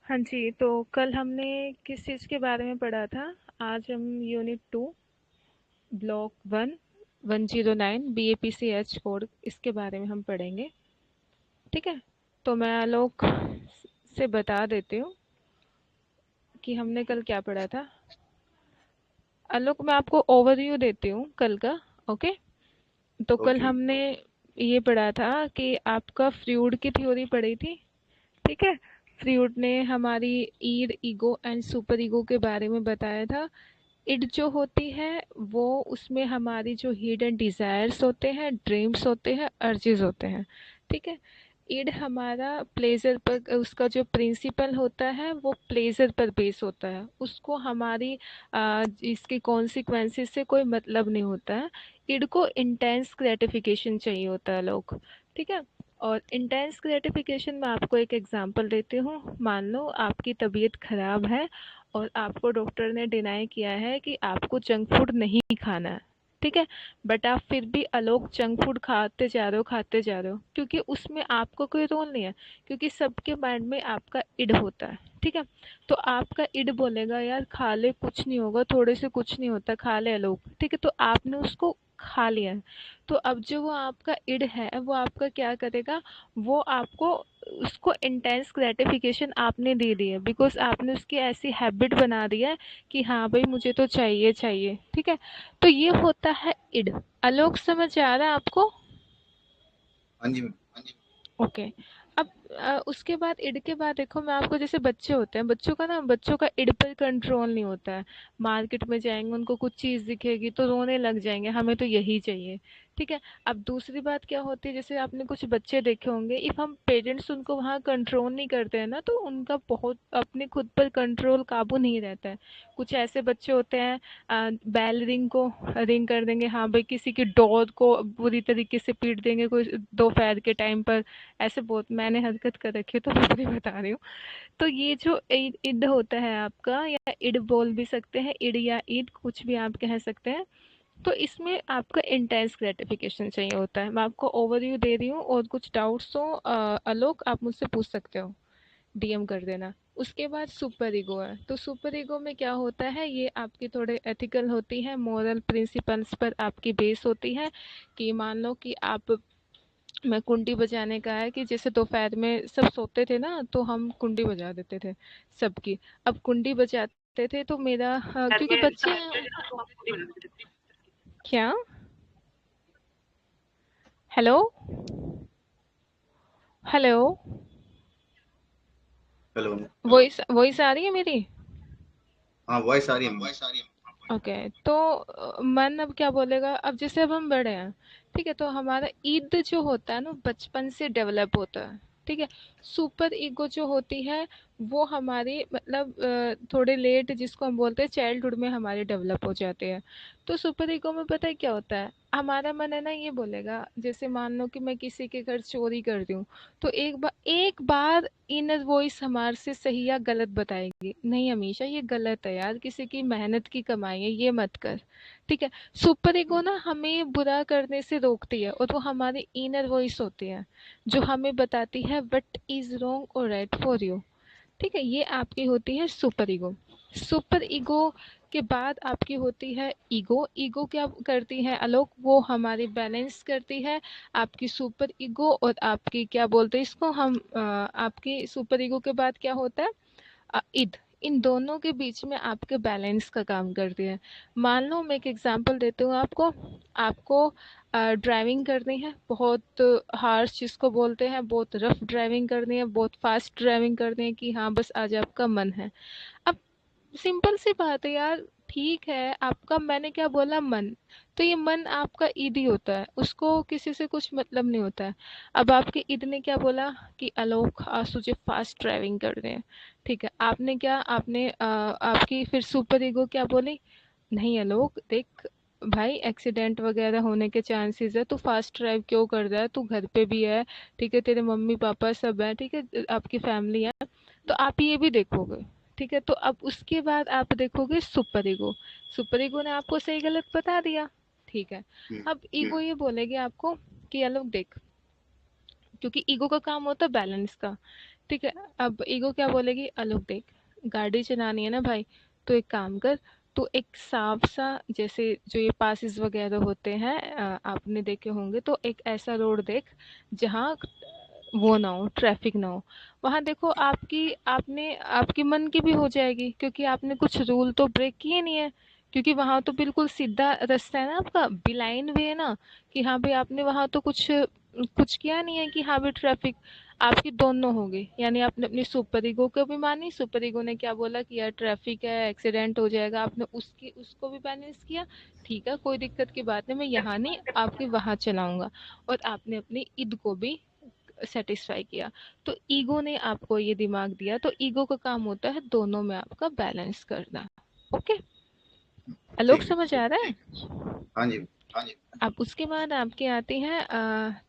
हाँ जी, तो कल हमने किस चीज़ के बारे में पढ़ा था? आज हम यूनिट 2 ब्लॉक 1 109 BAPC H4 इसके बारे में हम पढ़ेंगे। ठीक है? तो मैं आलोक से बता देती हूँ कि हमने कल क्या पढ़ा था। आलोक, मैं आपको ओवरव्यू देती हूँ कल का। ओके? तो कल ओके। हमने ये पढ़ा था कि आपका फ्रूड की थ्योरी पढ़ी थी। ठीक है? फ्रूड ने हमारी ईड, ईगो एंड सुपर ईगो के बारे में बताया था। इड जो होती है वो, उसमें हमारी जो हिडन डिजायर्स होते हैं, ड्रीम्स होते हैं, अर्जेस होते हैं। ठीक है? इड हमारा प्लेजर पर, उसका जो प्रिंसिपल होता है वो प्लेजर पर बेस होता है। उसको हमारी इसके कॉन्सिक्वेंसेस से कोई मतलब नहीं होता है। इड को इंटेंस ग्रेटिफिकेशन चाहिए होता है लोग। ठीक है? और इंटेंस ग्रेटिफिकेशन में आपको एक एग्जांपल देती हूँ। मान लो आपकी तबीयत खराब है और आपको डॉक्टर ने डिनाई किया है कि आपको जंक फूड नहीं खाना है। ठीक है? बट आप फिर भी अलोक जंक फूड खाते जा रहे हो क्योंकि उसमें आपका कोई रोल नहीं है। क्योंकि सबके माइंड में आपका इड होता है। ठीक है? तो आपका इड बोलेगा यार खा ले, कुछ नहीं होगा, थोड़े से कुछ नहीं होता, खा ले अलोक। ठीक है? तो आपने उसको खा लिया है। तो अब जो वो आपका इड है वो आपका क्या करेगा, वो आपको, उसको इंटेंस ग्रेटिफिकेशन आपने दे दी है बिकॉज आपने उसकी ऐसी हैबिट बना दी है कि हाँ भाई मुझे तो चाहिए चाहिए। ठीक है? तो ये होता है इड। आलोक, समझ आ रहा है आपको? हाँ जी मैम। ओके। अब उसके बाद इड के बाद देखो, मैं आपको, जैसे बच्चे होते हैं, बच्चों का इड पर कंट्रोल नहीं होता है। मार्केट में जाएंगे, उनको कुछ चीज़ दिखेगी तो रोने लग जाएंगे, हमें तो यही चाहिए। ठीक है? अब दूसरी बात क्या होती है, जैसे आपने कुछ बच्चे देखे होंगे, इफ हम पेरेंट्स उनको वहाँ कंट्रोल नहीं करते हैं ना, तो उनका बहुत अपने खुद पर कंट्रोल, काबू नहीं रहता है। कुछ ऐसे बच्चे होते हैं, बेल रिंग को रिंग कर देंगे, हाँ भाई किसी की डोर को बुरी तरीके से पीट देंगे कोई दोपहर के टाइम पर। ऐसे बहुत मैंने हरकत कर रखी है तो मैं भी बता रही हूँ। तो ये जो इड होता है आपका, या इड बोल भी सकते हैं, इड या ईद कुछ भी आप कह सकते हैं। तो इसमें आपका इंटेंस ग्रेटिफिकेशन चाहिए होता है। मैं आपको ओवरव्यू दे रही हूँ, और कुछ डाउट्स हो आलोक, आप मुझसे पूछ सकते हो, डीएम कर देना। उसके बाद सुपर ईगो है। तो सुपर ईगो में क्या होता है, ये आपकी थोड़े एथिकल होती है, मॉरल प्रिंसिपल्स पर आपकी बेस होती है। कि मान लो कि आप, मैं कुंडी बजाने का है कि जैसे दोपहर में सब सोते थे ना तो हम कुंडी बजा देते थे सबकी। अब कुंडी बजाते थे तो मेरा, क्योंकि बच्चे क्या, hello, hello, hello. Voice voice आ रही है मेरी? हाँ, वॉइस आ रही है मैम। ओके। तो मन अब क्या बोलेगा, अब जैसे अब हम बड़े हैं, ठीक है, तो हमारा ईद जो होता है ना बचपन से डेवलप होता है। ठीक है? सुपर ईगो जो होती है वो हमारी, मतलब थोड़े लेट, जिसको हम बोलते हैं चाइल्डहुड में हमारे डेवलप हो जाते हैं। तो सुपर ईगो में पता है क्या होता है, हमारा मन है ना ये बोलेगा, जैसे मान लो कि मैं किसी के घर चोरी कर रही हूँ, तो एक बार इनर वॉइस हमारे से सही या गलत बताएगी, नहीं हमेशा ये गलत है यार, किसी की मेहनत की कमाई है, ये मत कर। ठीक है? सुपर ईगो ना हमें बुरा करने से रोकती है, और वो हमारी इनर वॉइस होती है जो हमें बताती है व्हाट इज रॉन्ग और राइट फॉर यू। ठीक है? ये आपकी होती है सुपर ईगो। सुपर ईगो के बाद आपकी होती है ईगो। ईगो क्या करती है आलोक, वो हमारी बैलेंस करती है आपकी सुपर ईगो और आपकी, क्या बोलते हैं इसको हम, आपकी सुपर ईगो के बाद क्या होता है, ईद। इन दोनों के बीच में आपके बैलेंस का काम करती है। मान लो मैं एक एग्जांपल देती हूँ आपको। आपको ड्राइविंग करनी है, बहुत हार्श जिसको बोलते हैं, बहुत रफ ड्राइविंग करनी है, बहुत फास्ट ड्राइविंग करनी है, कि हाँ बस आज आपका मन है। अब सिंपल सी बात है यार, ठीक है आपका, मैंने क्या बोला, मन। तो ये मन आपका ईद ही होता है, उसको किसी से कुछ मतलब नहीं होता है। अब आपके ईद ने क्या बोला कि आलोक आज तुझे फास्ट ड्राइविंग करनी है। ठीक है? आपने क्या, आपने आपकी फिर सुपर ईगो क्या बोली, नहीं आलोक देख भाई, एक्सीडेंट वगैरह होने के चांसेस है, तू फास्ट ड्राइव क्यों कर रहा है, तू घर पे भी है, ठीक है, तेरे मम्मी पापा सब है, ठीक है, आपकी फैमिली है, तो आप ये भी देखोगे। ठीक है? तो अब उसके बाद आप देखोगे सुपर ईगो। सुपर ईगो ने आपको सही गलत बता दिया। ठीक है? हम्म। अब ईगो ये बोलेगी आपको कि ये लोग देख, क्योंकि ईगो का काम होता है बैलेंस का। ठीक है। अब ईगो क्या बोलेगी, अलोक देख, गाड़ी चलानी है ना भाई, तो एक काम कर, तू एक साफ सा, जैसे जो ये पासिस वगैरह होते हैं, आपने देखे होंगे, तो एक ऐसा रोड देख जहाँ वो ना हो, ट्रैफिक ना हो। वहां देखो, आपकी मन की भी हो जाएगी, क्योंकि आपने कुछ रूल तो ब्रेक किए नहीं है, क्योंकि वहां तो बिल्कुल सीधा रास्ता है ना आपका, बिलाइन वे है ना, कि हाँ भाई आपने वहां तो कुछ कुछ किया नहीं है कि हाँ भाई ट्रैफिक आपकी दोनों होगी। यानी आपने अपनी सुपर ईगो को भी मानी, सुपर ईगो ने क्या बोला कि यार ट्रैफिक है, एक्सीडेंट हो जाएगा, आपने उसकी उसको भी बैलेंस किया, ठीक है कोई दिक्कत की बात नहीं, मैं यहाँ नहीं आपके वहां चलाऊंगा। और आपने अपनी ईद को भी सेटिस्फाई किया। तो ईगो ने आपको ये दिमाग दिया, तो ईगो का काम होता है दोनों में आपका बैलेंस करना। ओके, आलोक ठीक है। समझ आ रहा है? हाँ जी। अब उसके बाद आपके आते हैं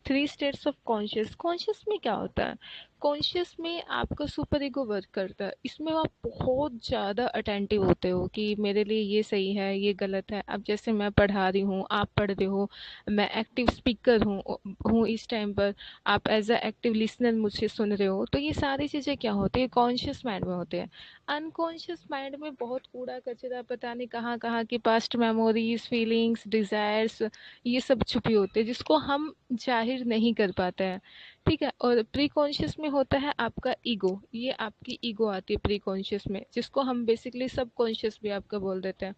three states of conscious. Conscious में क्या होता है, कॉन्शियस में आपका सुपर ईगो वर्क करता है। इसमें आप बहुत ज़्यादा अटेंटिव होते हो कि मेरे लिए ये सही है, ये गलत है। अब जैसे मैं पढ़ा रही हूँ, आप पढ़ रहे हो, मैं एक्टिव स्पीकर हूँ इस टाइम पर, आप एज अ एक्टिव लिसनर मुझे सुन रहे हो, तो ये सारी चीज़ें क्या होती है, कॉन्शियस माइंड में होते हैं। अनकॉन्शियस माइंड में बहुत कूड़ा कचरा, पता नहीं कहाँ कहाँ की पास्ट मेमोरीज, फीलिंग्स, डिजायर्स, ये सब छुपी होती है, जिसको हम जाहिर नहीं कर पाते हैं। ठीक है। और प्री कॉन्शियस में होता है आपका ईगो, ये आपकी ईगो आती है प्री कॉन्शियस में, जिसको हम बेसिकली सब कॉन्शियस भी आपका बोल देते हैं।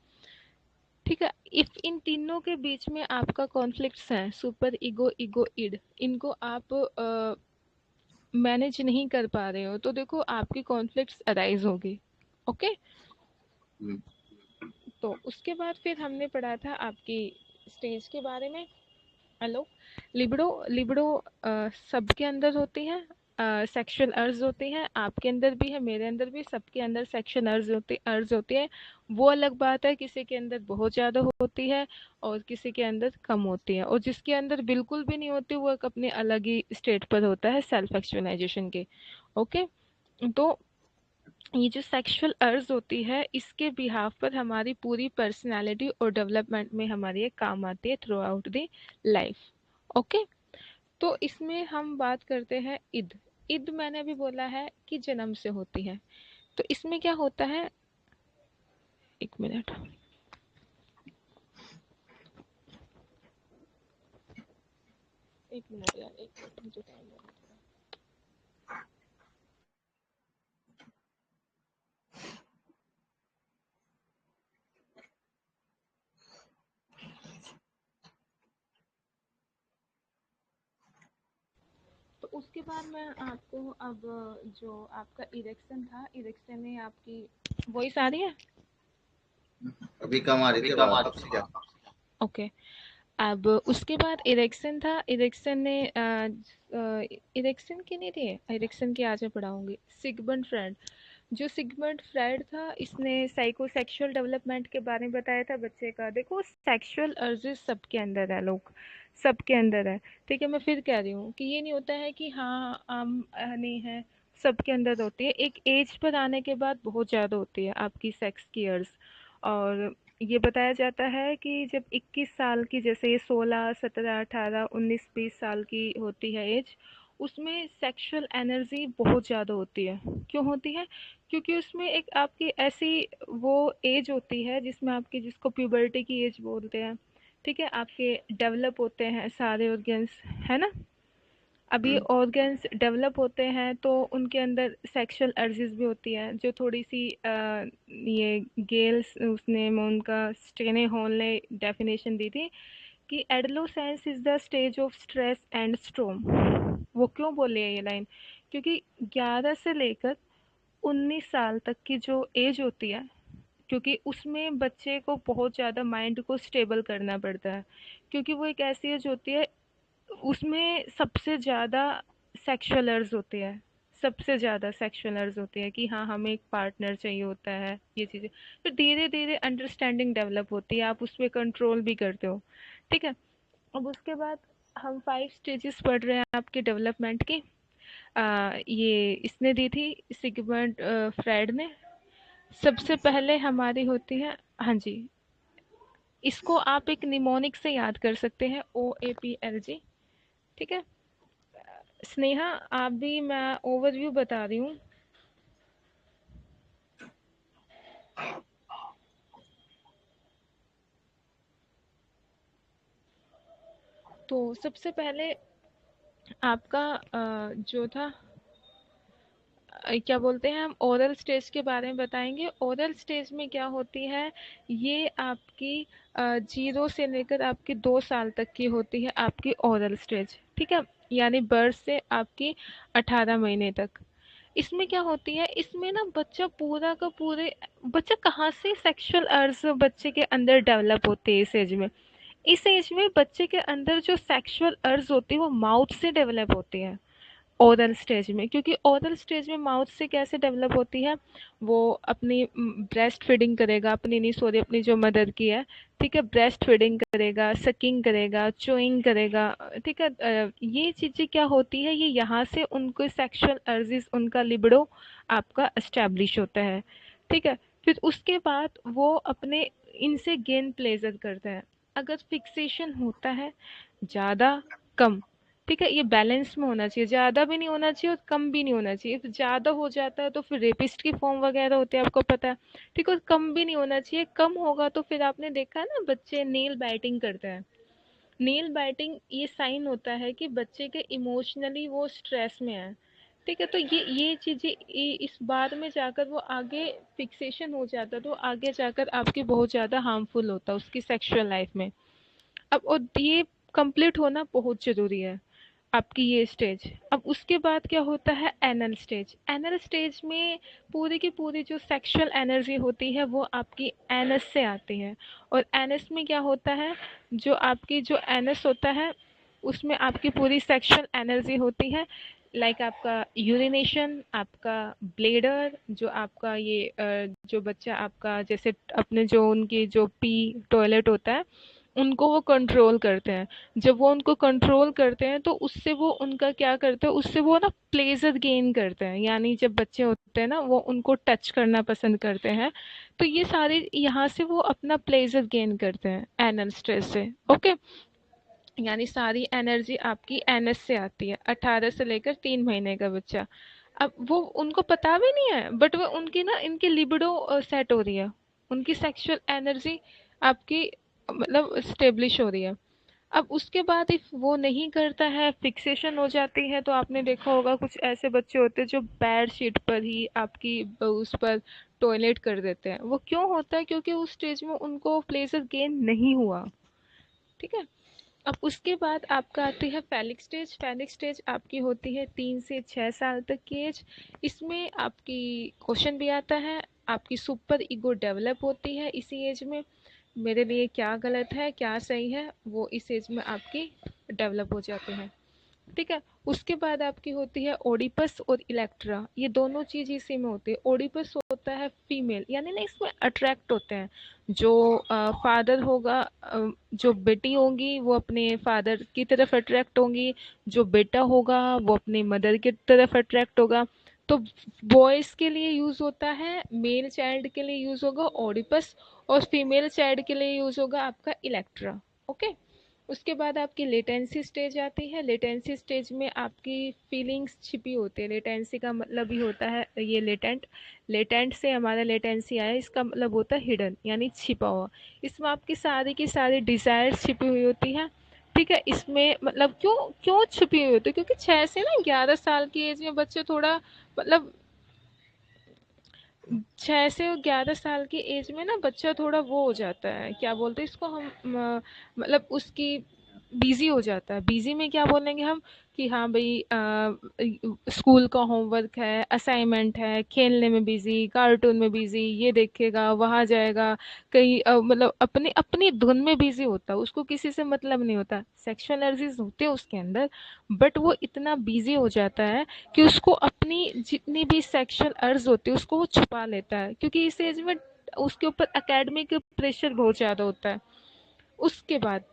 ठीक है। इफ इन तीनों के बीच में आपका कॉन्फ्लिक्ट्स हैं, सुपर ईगो, ईगो, इड, इनको आप मैनेज नहीं कर पा रहे हो, तो देखो आपकी कॉन्फ्लिक्ट्स अराइज होगी। ओके। हम्म, तो उसके बाद फिर हमने पढ़ा था आपकी स्टेज के बारे में। हेलो। लिबिडो, लिबिडो सबके अंदर होती है, सेक्सुअल अर्ज होती है, आपके अंदर भी है, मेरे अंदर भी, सबके अंदर सेक्सुअल अर्ज होती है। वो अलग बात है, किसी के अंदर बहुत ज़्यादा होती है और किसी के अंदर कम होती है, और जिसके अंदर बिल्कुल भी नहीं होती वो एक अपने अलग ही स्टेट पर होता है, सेल्फ एक्चुअलाइजेशन के। ओके। तो ये जो सेक्सुअल अर्ज होती है, इसके बिहाफ पर हमारी पूरी पर्सनालिटी और डेवलपमेंट में हमारी ये काम आती है through out the life. Okay. तो इसमें हम बात करते हैं ईद। ईद मैंने अभी बोला है कि जन्म से होती है। तो इसमें क्या होता है, एक मिनट, एक मिनट यार, एक मिनट मुझे टाइम लगा। तो उसके बाद मैं आपको अब, जो आपका इरेक्शन था, इरेक्शन में आपकी वॉइस आ रही है? अभी कम आ रही थी, अब से क्या? ओके। अब उसके बाद इरेक्शन था, इरेक्शन ने इरेक्शन की नहीं थी, इरेक्शन की आज मैं पढ़ाऊंगी। सिगमंड फ्रेड, जो सिगमंड फ्रेड था, इसने साइकोसेक्सुअल डेवलपमेंट के बारे में बताया था बच्चे का। देखो सेक्सुअल अर्जेस सबके अंदर है लोग, सबके अंदर है। ठीक है, मैं फिर कह रही हूँ कि ये नहीं होता है कि हाँ आम नहीं है, सबके अंदर होती है। एक एज पर आने के बाद बहुत ज़्यादा होती है आपकी सेक्स की अर्ज। और ये बताया जाता है कि जब 21 साल की, जैसे ये 16, 17, 18, 19, 20 साल की होती है एज, उसमें सेक्सुअल एनर्जी बहुत ज़्यादा होती है। क्यों होती है? क्योंकि उसमें एक आपकी ऐसी वो एज होती है जिसमें आपकी, जिसको प्यूबर्टी की एज बोलते हैं। ठीक है, आपके डेवलप होते हैं सारे ऑर्गन्स, है ना। अभी हम्म, ऑर्गन्स डेवलप होते हैं तो उनके अंदर सेक्सुअल अर्जेस भी होती है, जो थोड़ी सी ये गेल्स, उसने उनका स्टेने हॉल ने डेफिनेशन दी थी कि adolescence is the stage of stress and स्ट्रोम। वो क्यों बोले ये लाइन? क्योंकि 11 से लेकर 19 साल तक की जो एज होती है, क्योंकि उसमें बच्चे को बहुत ज़्यादा माइंड को स्टेबल करना पड़ता है, क्योंकि वो एक ऐसी एज होती है, उसमें सबसे ज़्यादा सेक्सुअल अर्ज होती है, सबसे ज़्यादा सेक्सुअल अर्ज होती है कि हाँ हमें एक पार्टनर चाहिए होता है, ये चीज़ें। फिर धीरे धीरे अंडरस्टैंडिंग डेवलप होती है, आप उस पर कंट्रोल भी करते हो। ठीक है। अब उसके बाद हम 5 स्टेजेस पढ़ रहे हैं आपके डेवलपमेंट की। ये इसने दी थी, सिगमंड फ्रायड ने। सबसे पहले हमारी होती है, हाँ जी, इसको आप एक निमोनिक से याद कर सकते हैं, OAPLG। ठीक है। स्नेहा, आप भी, मैं ओवरव्यू बता रही हूँ। तो सबसे पहले आपका जो था, क्या बोलते हैं, हम ओरल स्टेज के बारे में बताएंगे। ओरल स्टेज में क्या होती है, ये आपकी 0 से लेकर आपकी 2 साल तक की होती है आपकी ओरल स्टेज, ठीक है। यानी बर्थ से आपकी 18 महीने तक। इसमें क्या होती है, इसमें ना बच्चा पूरा का पूरे, बच्चा कहाँ से सेक्सुअल अर्ज बच्चे के अंदर डेवलप होते हैं इस एज में। इस एज में बच्चे के अंदर जो सेक्सुअल अर्ज होती है वो माउथ से डेवलप होती है, ओरल स्टेज में। क्योंकि ओरल स्टेज में माउथ से कैसे डेवलप होती है, वो अपनी ब्रेस्ट फीडिंग करेगा, अपनी नहीं सॉरी, अपनी जो मदर की है, ठीक है, ब्रेस्ट फीडिंग करेगा, सकिंग करेगा, चोइंग करेगा, ठीक है। ये चीज़ें क्या होती है, ये यहाँ से उनको सेक्सुअल अर्जिस, उनका लिबिडो आपका एस्टेब्लिश होता है, ठीक है। फिर उसके बाद वो अपने इनसे गेन प्लेजर करते हैं। अगर फिक्सेशन होता है ज़्यादा, कम, ठीक है, ये बैलेंस में होना चाहिए, ज़्यादा भी नहीं होना चाहिए और कम भी नहीं होना चाहिए। फिर ज़्यादा हो जाता है तो फिर रेपिस्ट की फॉर्म वगैरह होते हैं, आपको पता है, ठीक है। और कम भी नहीं होना चाहिए, कम होगा तो फिर आपने देखा है ना, बच्चे नेल बाइटिंग करते हैं। नेल बाइटिंग ये साइन होता है कि बच्चे के इमोशनली वो स्ट्रेस में है, ठीक है। तो ये चीज़ें इस बाद में जाकर वो आगे फिक्सेशन हो जाता है, तो आगे जाकर आपकी बहुत ज़्यादा हार्मफुल होता है उसकी सेक्सुअल लाइफ में। अब और ये कंप्लीट होना बहुत ज़रूरी है, आपकी ये स्टेज। अब उसके बाद क्या होता है, एनल स्टेज। एनल स्टेज में पूरी की पूरी जो सेक्सुअल एनर्जी होती है वो आपकी एनस से आती है। और एनस में क्या होता है, जो आपकी जो एनस होता है उसमें आपकी पूरी सेक्सुअल एनर्जी होती है। लाइक आपका यूरिनेशन, आपका ब्लेडर, जो आपका ये जो बच्चा आपका जैसे अपने जो उनकी जो पी टॉयलेट होता है, उनको वो कंट्रोल करते हैं। जब वो उनको कंट्रोल करते हैं तो उससे वो उनका क्या करते हैं, उससे वो ना प्लेजर गेन करते हैं। यानी जब बच्चे होते हैं ना, वो उनको टच करना पसंद करते हैं। तो ये सारे यहाँ से वो अपना प्लेजर गेन करते हैं एनल स्ट्रेस से, ओके। यानी सारी एनर्जी आपकी एनएस से आती है, 18 से लेकर 3 महीने का बच्चा। अब वो उनको पता भी नहीं है, बट वो उनकी ना, इनकी लिबिडो सेट हो रही है, उनकी सेक्सुअल एनर्जी आपकी मतलब स्टेब्लिश हो रही है। अब उसके बाद इफ वो नहीं करता है, फिक्सेशन हो जाती है, तो आपने देखा होगा कुछ ऐसे बच्चे होते हैं जो बेड शीट पर ही आपकी उस पर टॉयलेट कर देते हैं। वो क्यों होता है, क्योंकि उस स्टेज में उनको प्लेजर गेन नहीं हुआ, ठीक है। अब उसके बाद आपका आती है फैलिक स्टेज। फैलिक स्टेज आपकी होती है 3 से 6 साल तक की एज। इसमें आपकी क्वेश्चन भी आता है, आपकी सुपर ईगो डेवलप होती है इसी एज में। मेरे लिए क्या गलत है क्या सही है, वो इस एज में आपकी डेवलप हो जाते हैं, ठीक है। उसके बाद आपकी होती है ओडिपस और इलेक्ट्रा। ये दोनों चीज इसी में होती है। ओडिपस होता है फीमेल, यानी ना इसमें अट्रैक्ट होते हैं। जो फादर होगा, जो बेटी होंगी वो अपने फादर की तरफ अट्रैक्ट होंगी, जो बेटा होगा वो अपनी मदर की तरफ अट्रैक्ट होगा। तो बॉयज के लिए यूज होता है, मेल चाइल्ड के लिए यूज होगा ओडिपस, और फीमेल चाइल्ड के लिए यूज होगा आपका इलेक्ट्रा, ओके। उसके बाद आपकी लेटेंसी स्टेज आती है। लेटेंसी स्टेज में आपकी फीलिंग्स छिपी होती है। लेटेंसी का मतलब ही होता है ये लेटेंट, लेटेंट से हमारा लेटेंसी आया, इसका मतलब होता है हिडन, यानी छिपा हुआ। इसमें आपकी सारी की सारी डिज़ायर्स छिपी हुई होती हैं, ठीक है। इसमें मतलब क्यों क्यों छुपी हुई होती है, क्योंकि 6 से ना 11 साल की एज में बच्चे थोड़ा मतलब 6 से 11 साल की एज में ना बच्चा थोड़ा वो हो जाता है, क्या बोलते हैं इसको हम, मतलब उसकी बिजी हो जाता है। बिजी में क्या बोलेंगे हम, कि हाँ भाई स्कूल का होमवर्क है, असाइनमेंट है, खेलने में बिजी, कार्टून में बिजी, ये देखेगा वहाँ जाएगा, कहीं मतलब अपनी अपनी धुन में बिजी होता है, उसको किसी से मतलब नहीं होता। सेक्सुअल एनर्जीज होते हैं उसके अंदर, बट वो इतना बिजी हो जाता है कि उसको अपनी जितनी भी सेक्सुअल अर्ज होती है उसको वो छुपा लेता है, क्योंकि इस एज में उसके ऊपर एकेडमिक प्रेशर बहुत ज़्यादा होता है। उसके बाद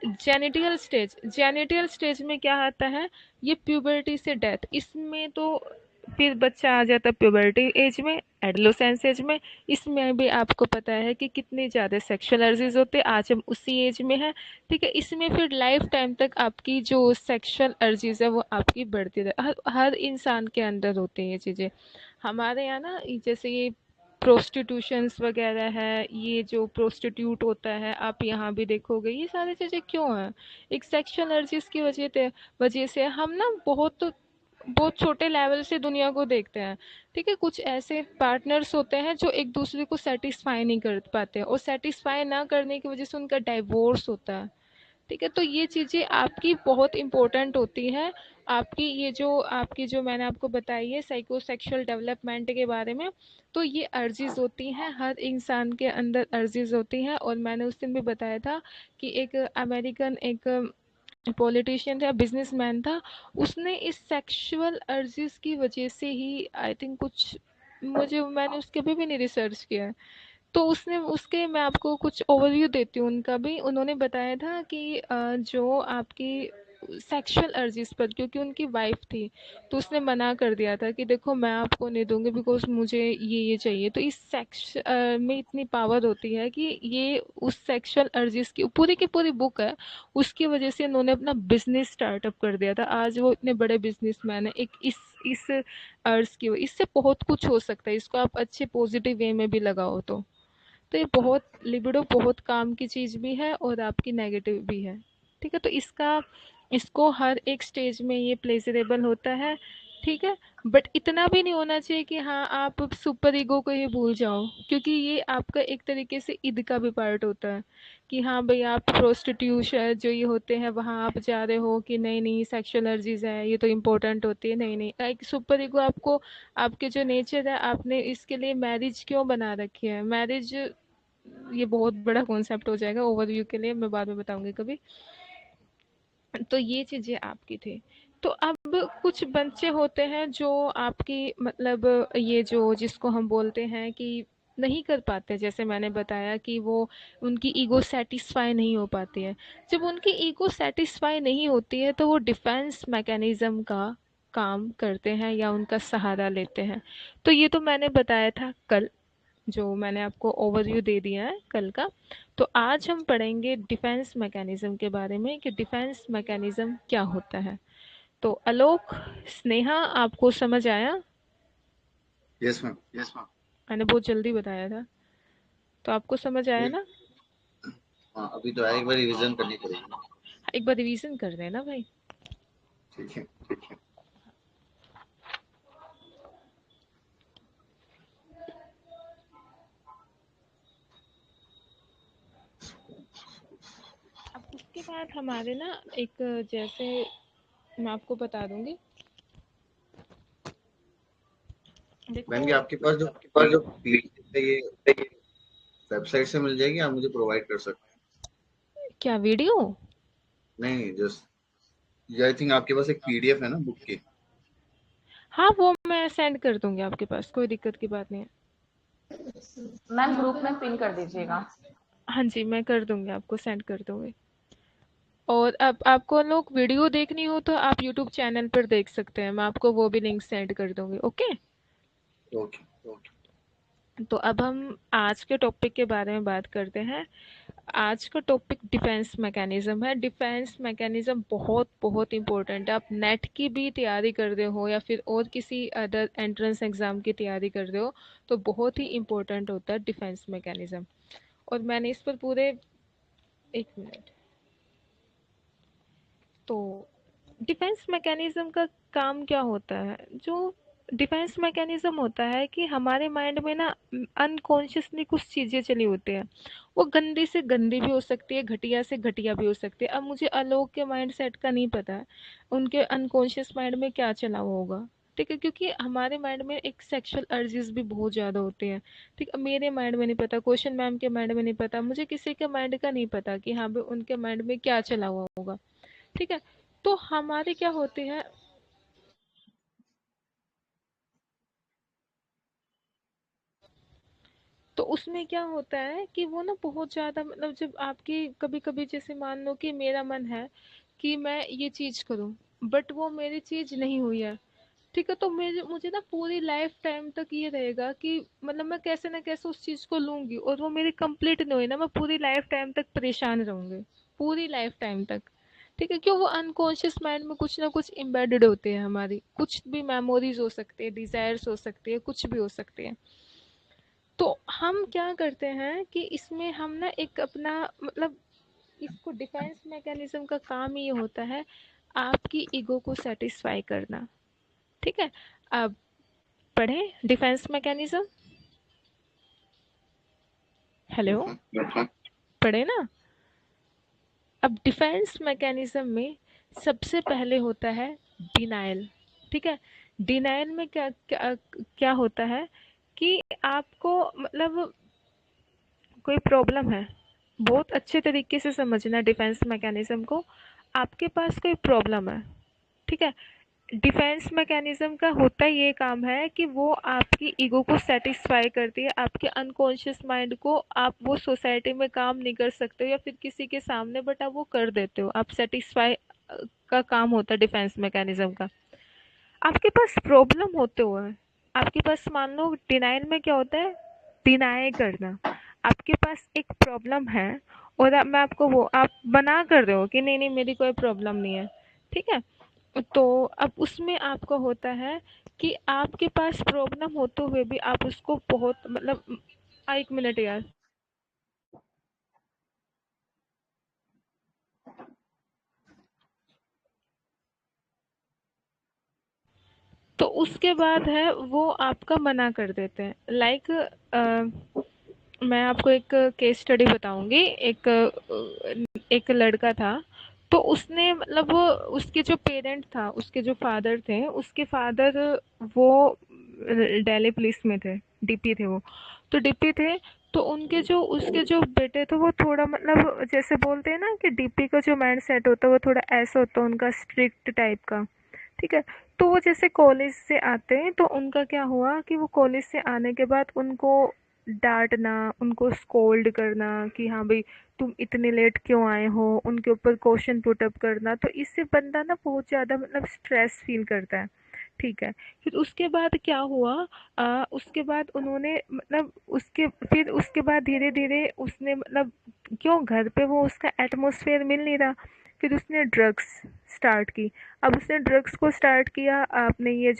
जेनिटल स्टेज। जेनिटल स्टेज में क्या आता है, ये प्यूबर्टी से डेथ। इसमें तो फिर बच्चा आ जाता है प्यूबर्टी एज में, एडोलेसेंस एज में। इसमें भी आपको पता है कि कितने ज़्यादा सेक्सुअल अर्जीज होते हैं, आज हम उसी एज में हैं। ठीक है, इसमें फिर लाइफ टाइम तक आपकी जो सेक्सुअल अर्जीज है वो आपकी बढ़ती रहे, हर इंसान के अंदर होती हैं ये चीज़ें। हमारे यहाँ ना जैसे ये प्रोस्टिट्यूशंस वगैरह है, ये जो प्रोस्टिट्यूट होता है आप यहाँ भी देखोगे, ये सारी चीज़ें क्यों हैं? एक सेक्सुअल अर्जीज की वजह से हम ना बहुत बहुत छोटे लेवल से दुनिया को देखते हैं। ठीक है, कुछ ऐसे पार्टनर्स होते हैं जो एक दूसरे को सेटिस्फाई नहीं कर पाते, और सेटिस्फाई ना करने की वजह से उनका डाइवोर्स होता है। ठीक है, तो ये चीज़ें आपकी बहुत इंपॉर्टेंट होती हैं। आपकी जो मैंने आपको बताई है साइकोसेक्सुअल डेवलपमेंट के बारे में, तो ये अर्जीज होती हैं, हर इंसान के अंदर अर्जीज होती हैं। और मैंने उस दिन भी बताया था कि एक अमेरिकन एक पॉलिटिशियन था, बिजनेसमैन था, उसने इस सेक्सुअल अर्जीज की वजह से ही आई थिंक कुछ, मुझे मैंने उसके भी नहीं रिसर्च किया है, तो उसने उसके मैं आपको कुछ ओवरव्यू देती हूँ उनका भी। उन्होंने बताया था कि जो आपकी सेक्सुअल अर्जीज पर, क्योंकि उनकी वाइफ थी, तो उसने मना कर दिया था कि देखो मैं आपको नहीं दूंगी बिकॉज मुझे ये चाहिए। तो इस सेक्स में इतनी पावर होती है कि ये उस सेक्सुअल अर्जीज की पूरी बुक है, उसकी वजह से उन्होंने अपना बिजनेस स्टार्टअप कर दिया था। आज वो इतने बड़े बिजनेसमैन है, एक इस अर्ज की इससे बहुत कुछ हो सकता है, इसको आप अच्छे पॉजिटिव वे में भी लगाओ तो ये बहुत लिबिडो बहुत काम की चीज़ भी है और आपकी नेगेटिव भी है। ठीक है, तो इसको हर एक स्टेज में ये प्लेजरेबल होता है। ठीक है, बट इतना भी नहीं होना चाहिए कि हाँ आप सुपर ईगो को ही भूल जाओ, क्योंकि ये आपका एक तरीके से ईद का भी पार्ट होता है कि हाँ भाई आप प्रोस्टिट्यूशन जो ये होते हैं वहाँ आप जा रहे हो कि नहीं नहीं सेक्सुअल अर्जीज है ये तो इम्पोर्टेंट होती है, नहीं नहीं एक सुपर ईगो आपको, आपके जो नेचर है आपने इसके लिए मैरिज क्यों बना रखी है। मैरिज ये बहुत बड़ा कॉन्सेप्ट हो जाएगा, ओवरव्यू के लिए मैं बाद में बताऊंगी कभी। तो ये चीज़ें आपकी थी। तो अब कुछ बच्चे होते हैं जो आपकी मतलब ये जो जिसको हम बोलते हैं कि नहीं कर पाते, जैसे मैंने बताया कि वो उनकी ईगो सेटिस्फाई नहीं हो पाती है। जब उनकी ईगो सेटिस्फाई नहीं होती है तो वो डिफेंस मैकेनिज्म का काम करते हैं या उनका सहारा लेते हैं। तो ये तो मैंने बताया था कल, जो मैंने आपको ओवरव्यू दे दिया है कल का। तो आज हम पढ़ेंगे डिफेंस मैकेनिज्म के बारे में कि डिफेंस मैकेनिज्म क्या होता है। तो आलोक, स्नेहा, आपको समझ आया? Yes ma'am. मैंने बहुत जल्दी बताया था, तो आपको समझ आया ना? हाँ, अभी तो है, एक बार रिवीजन करनी पड़ेगी। एक बार रिवीजन कर देना भाई। ठीक है। अब उसके बाद हमारे ना एक, जैसे मैं आपको बता दूंगी, देखो। मैम ये आपके पास जो पीडीएफ है, ये वेबसाइट से मिल जाएगी, आप मुझे प्रोवाइड कर सकते क्या वीडियो? हैं? नहीं, जस्ट ये आई थिंक आपके पास एक पीडीएफ है ना बुक की। हाँ वो मैं सेंड कर दूंगी आपके पास, कोई दिक्कत की बात नहीं है। मैम ग्रुप में पिन कर दीजिएगा। हाँ जी, मैं कर दूंगी, आपको सेंड कर दूंगी। और अब आपको लोग वीडियो देखनी हो तो आप यूट्यूब चैनल पर देख सकते हैं, मैं आपको वो भी लिंक सेंड कर दूंगी। Okay, okay. तो अब हम आज के टॉपिक के बारे में बात करते हैं। आज का टॉपिक डिफेंस मैकेनिज्म है। डिफेंस मैकेनिज्म बहुत बहुत इंपॉर्टेंट है। आप नेट की भी तैयारी कर रहे हो या फिर और किसी अदर एंट्रेंस एग्जाम की तैयारी कर रहे हो, तो बहुत ही इंपॉर्टेंट होता है डिफेंस मैकेनिज्म। और मैंने इस पर पूरे, एक मिनट, तो डिफेंस मैकेनिज्म का काम क्या होता है? जो डिफेंस मैकेनिज्म होता है कि हमारे माइंड में ना अनकॉन्शियसली कुछ चीज़ें चली होती हैं, वो गंदी से गंदी भी हो सकती है, घटिया से घटिया भी हो सकती है। अब मुझे आलोक के माइंड सेट का नहीं पता है, उनके अनकॉन्शियस माइंड में क्या चला हुआ होगा। ठीक है, क्योंकि हमारे माइंड में एक सेक्सुअल अर्जीज भी बहुत ज़्यादा होती हैं। ठीक है, मेरे माइंड में नहीं पता, क्वेश्चन मैम के माइंड में नहीं पता, मुझे किसी के माइंड का नहीं पता कि हाँ भाई उनके माइंड में क्या चला हुआ होगा। ठीक है, तो हमारे क्या होते हैं, तो उसमें क्या होता है कि वो ना बहुत ज़्यादा मतलब जब आपकी कभी कभी जैसे मान लो कि मेरा मन है कि मैं ये चीज़ करूं, बट वो मेरी चीज़ नहीं हुई है, ठीक है, तो मुझे मुझे ना पूरी लाइफ टाइम तक ये रहेगा कि मतलब मैं कैसे ना कैसे उस चीज़ को लूँगी और वो मेरी कंप्लीट नहीं हुई ना, मैं पूरी लाइफ टाइम तक परेशान रहूँगी, पूरी लाइफ टाइम तक। ठीक है, क्यों? वो अनकॉन्शियस माइंड में कुछ ना कुछ एम्बेडेड होते हैं हमारी, कुछ भी मेमोरीज हो सकती है, डिजायर्स हो सकती है, कुछ भी हो सकती है। तो हम क्या करते हैं कि इसमें हम ना एक अपना मतलब इसको डिफेंस मैकेनिज्म का काम ही ये होता है आपकी ईगो को सेटिस्फाई करना। ठीक है, अब पढ़ें डिफेंस मैकेनिज्म। हेलो, पढ़े ना? अब डिफेंस मैकेनिज्म में सबसे पहले होता है डिनायल। ठीक है, डिनायल में क्या क्या क्या होता है कि आपको मतलब कोई प्रॉब्लम है, बहुत अच्छे तरीके से समझना डिफेंस मैकेनिज्म को। आपके पास कोई प्रॉब्लम है, ठीक है, डिफेंस मैकेनिज्म का होता ये काम है कि वो आपकी ईगो को सेटिस्फाई करती है, आपके अनकॉन्शियस माइंड को। आप वो सोसाइटी में काम नहीं कर सकते हो या फिर किसी के सामने, बट आप वो कर देते हो, आप सेटिस्फाई का काम होता है डिफेंस मैकेनिज्म का। आपके पास प्रॉब्लम होते हुए, आपके पास मान लो डिनाइल में क्या होता है, डिनाई करना। आपके पास एक प्रॉब्लम है और मैं आपको वो आप बना कर रहे हो कि नहीं नहीं मेरी कोई प्रॉब्लम नहीं है। ठीक है, तो अब उसमें आपको होता है कि आपके पास प्रॉब्लम होते हुए भी आप उसको बहुत मतलब एक मिनट यार। तो उसके बाद है वो आपका मना कर देते हैं। लाइक मैं आपको एक केस स्टडी बताऊंगी। एक लड़का था, तो उसने मतलब वो उसके जो पेरेंट था, उसके जो फादर थे, उसके फादर वो दिल्ली पुलिस में थे, डीपी थे वो। तो डीपी थे, तो उनके जो उसके जो बेटे थे वो थोड़ा मतलब जैसे बोलते हैं ना कि डीपी का जो माइंड सेट होता है वो थोड़ा ऐसा होता है उनका, स्ट्रिक्ट टाइप का। ठीक है, तो वो जैसे कॉलेज से आते हैं तो उनका क्या हुआ कि वो कॉलेज से आने के बाद उनको डांटना, उनको स्कोल्ड करना कि हाँ भाई तुम इतने लेट क्यों आए हो, उनके ऊपर क्वेश्चन पुट अप करना। तो इससे बंदा ना बहुत ज़्यादा मतलब स्ट्रेस फील करता है। ठीक है, फिर उसके बाद क्या हुआ, उसके बाद उन्होंने मतलब उसके फिर उसके बाद धीरे धीरे उसने मतलब क्यों घर पे वो उसका एटमॉस्फेयर मिल नहीं रहा, फिर उसने ड्रग्स स्टार्ट की। अब उसने ड्रग्स को स्टार्ट किया, आपने ये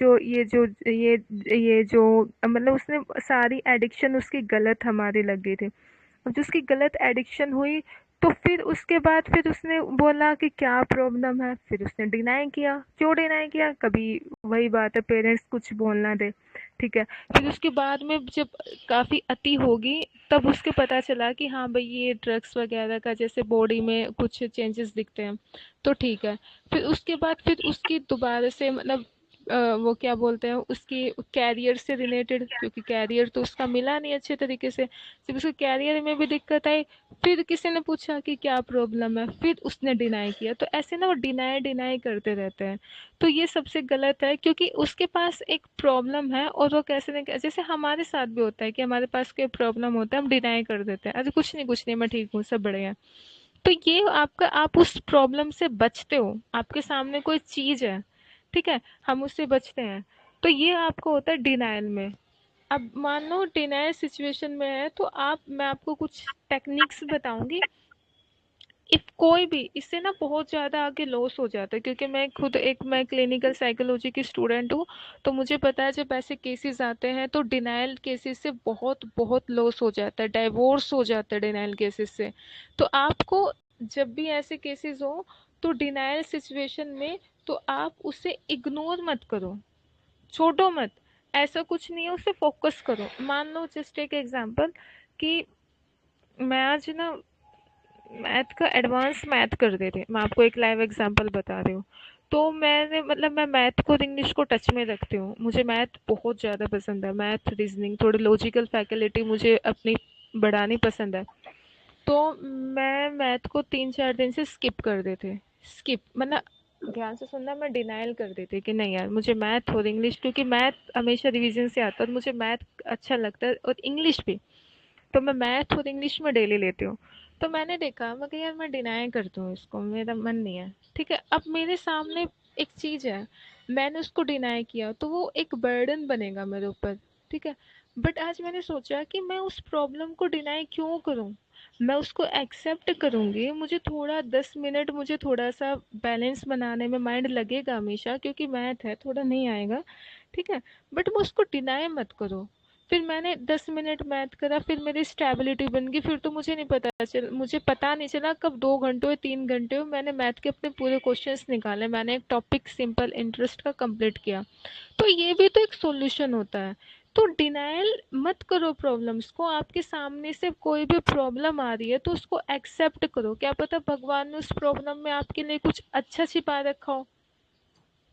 जो मतलब उसने सारी एडिक्शन उसकी गलत हमारी लग गई थी। अब जो उसकी गलत एडिक्शन हुई, तो फिर उसके बाद फिर उसने बोला कि क्या प्रॉब्लम है, फिर उसने डिनाई किया। क्यों डिनाई किया? कभी वही बात है, पेरेंट्स कुछ बोलना दे। ठीक है, फिर उसके बाद में जब काफ़ी अति होगी, तब उसके पता चला कि हाँ भाई ये ड्रग्स वगैरह का जैसे बॉडी में कुछ चेंजेस दिखते हैं। तो ठीक है, फिर उसके बाद फिर उसकी दोबारा से मतलब वो क्या बोलते हैं उसकी कैरियर से रिलेटेड, क्योंकि कैरियर तो उसका मिला नहीं अच्छे तरीके से, जब उसके कैरियर में भी दिक्कत आई, फिर किसी ने पूछा कि क्या प्रॉब्लम है, फिर उसने डिनाई किया। तो ऐसे ना वो डिनाई डिनाई करते रहते हैं। तो ये सबसे गलत है, क्योंकि उसके पास एक प्रॉब्लम है और वो कैसे ना कैसे, जैसे हमारे साथ भी होता है कि हमारे पास कोई प्रॉब्लम होता है, हम डिनाई कर देते हैं, अरे कुछ नहीं मैं ठीक हूँ, सब बढ़िया है। तो ये आपका, आप उस प्रॉब्लम से बचते हो, आपके सामने कोई चीज है, ठीक है, हम उससे बचते हैं। तो ये आपको होता है डिनायल में। अब मान लो डिनायल सिचुएशन में है, तो आप मैं आपको कुछ टेक्निक्स बताऊंगी। इफ कोई भी इससे ना बहुत ज़्यादा आगे लॉस हो जाता है, क्योंकि मैं क्लिनिकल साइकोलॉजी की स्टूडेंट हूँ। तो मुझे पता है जब ऐसे केसेस आते हैं तो डिनायल केसेस से बहुत बहुत लॉस हो जाता है, डाइवोर्स हो जाता है डिनायल केसेस से। तो आपको जब भी ऐसे केसेस हो तो डिनायल सिचुएशन में, तो आप उसे इग्नोर मत करो, छोड़ो मत। ऐसा कुछ नहीं है, उसे फोकस करो। मान लो जस्ट एक एग्जांपल कि मैं आज ना मैथ का एडवांस मैथ कर दे रहे, मैं आपको एक लाइव एग्जांपल बता रही हूँ। तो मैंने मतलब मैं मैथ को और इंग्लिश को टच में रखती हूँ, मुझे मैथ बहुत ज़्यादा पसंद है, मैथ रीजनिंग थोड़ी लॉजिकल फैकल्टी मुझे अपनी बढ़ानी पसंद है। तो मैं मैथ को 3-4 दिन से स्किप कर देते, स्किप मतलब ध्यान से सुनना, मैं डिनायल कर देती कि नहीं यार मुझे मैथ और इंग्लिश, क्योंकि मैथ हमेशा रिवीजन से आता है और मुझे मैथ अच्छा लगता है और इंग्लिश भी। तो मैं मैथ और इंग्लिश में डेली लेती हूँ। तो मैंने देखा, मैं कहा यार मैं डिनाई करती हूँ इसको, मेरा मन नहीं है। ठीक है, अब मेरे सामने एक चीज़ है मैंने उसको डिनाई किया तो वो एक बर्डन बनेगा मेरे ऊपर, ठीक है। बट आज मैंने सोचा कि मैं उस प्रॉब्लम को डिनाई क्यों करूं, मैं उसको एक्सेप्ट करूंगी। मुझे थोड़ा 10 मिनट मुझे थोड़ा सा बैलेंस बनाने में माइंड लगेगा हमेशा, क्योंकि मैथ है थोड़ा नहीं आएगा, ठीक है। बट मैं उसको डिनाई मत करो। फिर मैंने 10 मिनट मैथ करा, फिर मेरी स्टेबिलिटी बन गई, फिर तो मुझे पता नहीं चला कब 2 घंटे 3 घंटे मैंने मैथ के अपने पूरे क्वेश्चंस निकाले, मैंने एक टॉपिक सिंपल इंटरेस्ट का कंप्लीट किया। तो ये भी तो एक सॉल्यूशन होता है। तो डिनायल मत करो प्रॉब्लम्स को। आपके सामने से कोई भी प्रॉब्लम आ रही है तो उसको एक्सेप्ट करो, क्या पता भगवान ने उस प्रॉब्लम में आपके लिए कुछ अच्छा छिपा रखा हो।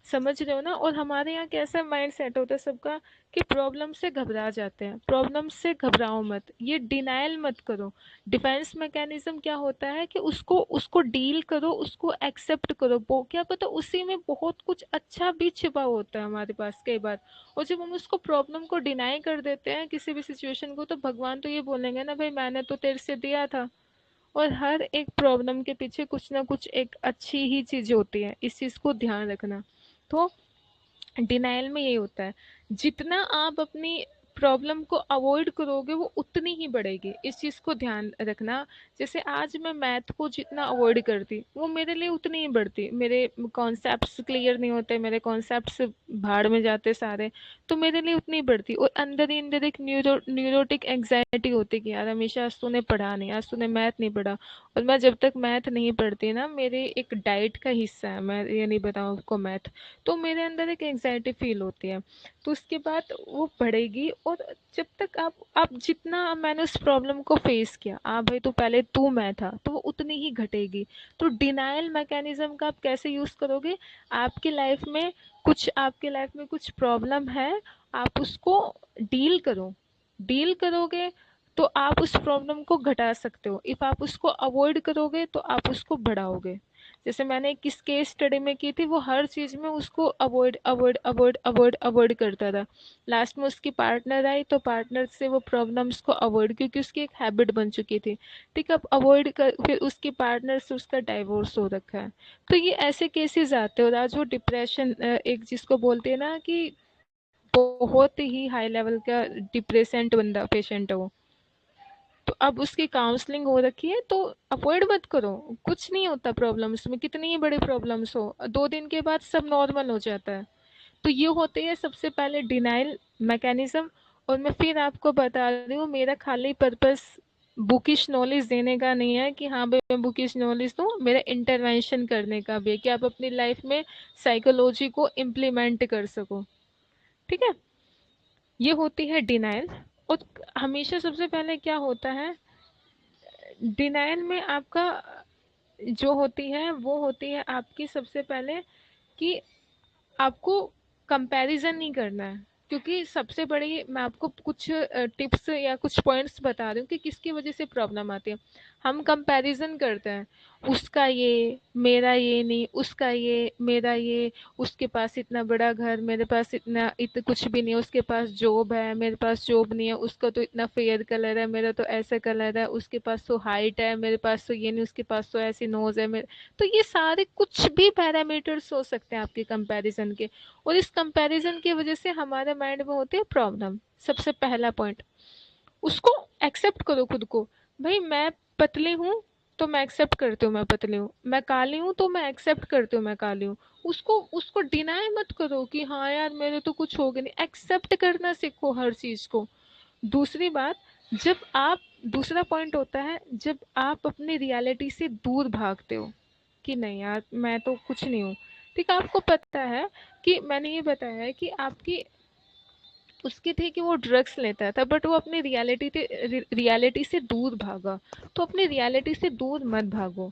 समझ रहे हो ना। और हमारे यहाँ कैसा माइंड सेट होता है सबका कि प्रॉब्लम से घबरा जाते हैं। प्रॉब्लम से घबराओ मत, ये डिनायल मत करो। डिफेंस मैकेनिज्म क्या होता है कि उसको उसको डील करो, उसको एक्सेप्ट करो। वो क्या पता उसी में बहुत कुछ अच्छा भी छिपा होता है हमारे पास कई बार। और जब हम उसको प्रॉब्लम को डिनाई कर देते हैं किसी भी सिचुएशन को, तो भगवान तो ये बोलेंगे ना, भाई मैंने तो तेरे से दिया था। और हर एक प्रॉब्लम के पीछे कुछ ना कुछ एक अच्छी ही चीज होती है, इस चीज को ध्यान रखना। तो डिनायल में यही होता है, जितना आप अपनी प्रॉब्लम को अवॉइड करोगे वो उतनी ही बढ़ेगी, इस चीज़ को ध्यान रखना। जैसे आज मैं मैथ को जितना अवॉइड करती वो मेरे लिए उतनी ही बढ़ती, मेरे कॉन्सेप्ट्स क्लियर नहीं होते, मेरे कॉन्सेप्ट्स भाड़ में जाते सारे, तो मेरे लिए उतनी ही बढ़ती। और अंदर ही अंदर एक न्यूरोटिक एंग्जाइटी होती कि यार हमेशा आज तूने पढ़ा नहीं, आज तूने मैथ नहीं पढ़ा। और मैं जब तक मैथ नहीं पढ़ती ना, मेरे एक डाइट का हिस्सा है, मैं ये नहीं बताऊँ आपको मैथ, तो मेरे अंदर एक एंग्जाइटी फील होती है। तो उसके बाद वो बढ़ेगी। और जब तक आप जितना मैंने उस प्रॉब्लम को फेस किया, भाई तो पहले तू मैं था, तो वो उतनी ही घटेगी। तो डिनायल मैकेनिज्म का आप कैसे यूज करोगे, आपके लाइफ में कुछ प्रॉब्लम है, आप उसको डील करो। डील करोगे तो आप उस प्रॉब्लम को घटा सकते हो। इफ आप उसको अवॉइड करोगे तो आप उसको बढ़ाओगे। जैसे मैंने किस केस स्टडी में की थी, वो हर चीज में उसको avoid avoid avoid avoid avoid करता था। लास्ट में उसकी पार्टनर आई तो पार्टनर से वो प्रॉब्लम्स को अवॉइड, क्योंकि उसकी एक हैबिट बन चुकी थी। ठीक है, अब अवॉइड कर फिर उसकी पार्टनर से उसका डाइवोर्स हो रखा है। तो ये ऐसे केसेस आते हैं। और आज वो डिप्रेशन, एक जिसको बोलते हैं ना कि बहुत ही हाई लेवल का डिप्रेसेंट बंदा पेशेंट है वो, तो अब उसकी काउंसलिंग हो रखी है। तो अवॉइड मत करो, कुछ नहीं होता प्रॉब्लम्स में, कितनी ही बड़ी प्रॉब्लम्स हो 2 दिन के बाद सब नॉर्मल हो जाता है। तो ये होते हैं सबसे पहले डिनाइल मैकेनिज्म। और मैं फिर आपको बता रही हूँ, मेरा खाली पर्पस बुकिश नॉलेज देने का नहीं है कि हाँ भाई मैं बुकिश नॉलेज दूँ, मेरा इंटरवेंशन करने का भी है कि आप अपनी लाइफ में साइकोलॉजी को इम्प्लीमेंट कर सको। ठीक है, ये होती है डिनाइल। और हमेशा सबसे पहले क्या होता है डिनाइल में, आपका जो होती है वो होती है आपकी सबसे पहले कि आपको कंपैरिजन नहीं करना है। क्योंकि सबसे बड़ी मैं आपको कुछ टिप्स या कुछ पॉइंट्स बता रही हूँ कि किसकी वजह से प्रॉब्लम आती है। हम कंपैरिजन करते हैं, उसका ये मेरा ये नहीं, उसका ये मेरा ये, उसके पास इतना बड़ा घर, मेरे पास कुछ भी नहीं है, उसके पास जॉब है, मेरे पास जॉब नहीं है, उसका तो इतना फेयर कलर है, मेरा तो ऐसा कलर है, उसके पास तो हाइट है, मेरे पास तो ये नहीं, उसके पास तो ऐसी नोज है मेरे। तो ये सारे कुछ भी पैरामीटर्स हो सकते हैं आपके कंपैरिजन के। और इस कंपैरिजन की वजह से हमारे माइंड में होती है प्रॉब्लम। सबसे पहला पॉइंट, उसको एक्सेप्ट करो खुद को। भाई मैं पतली हूँ तो मैं एक्सेप्ट करती हूँ मैं पतली हूँ, मैं काली हूँ तो मैं एक्सेप्ट करती हूँ मैं काली हूँ। उसको उसको डिनाई मत करो कि हाँ यार मेरे तो कुछ होगा नहीं, एक्सेप्ट करना सीखो हर चीज को। दूसरी बात, जब आप दूसरा पॉइंट होता है जब आप अपनी रियलिटी से दूर भागते हो कि नहीं यार मैं तो कुछ नहीं हूँ। ठीक है, आपको पता है कि मैंने ये बताया है कि आपकी उसकी थी कि वो ड्रग्स लेता था, बट वो अपनी रियलिटी से दूर भागा। तो अपनी रियलिटी से दूर मत भागो।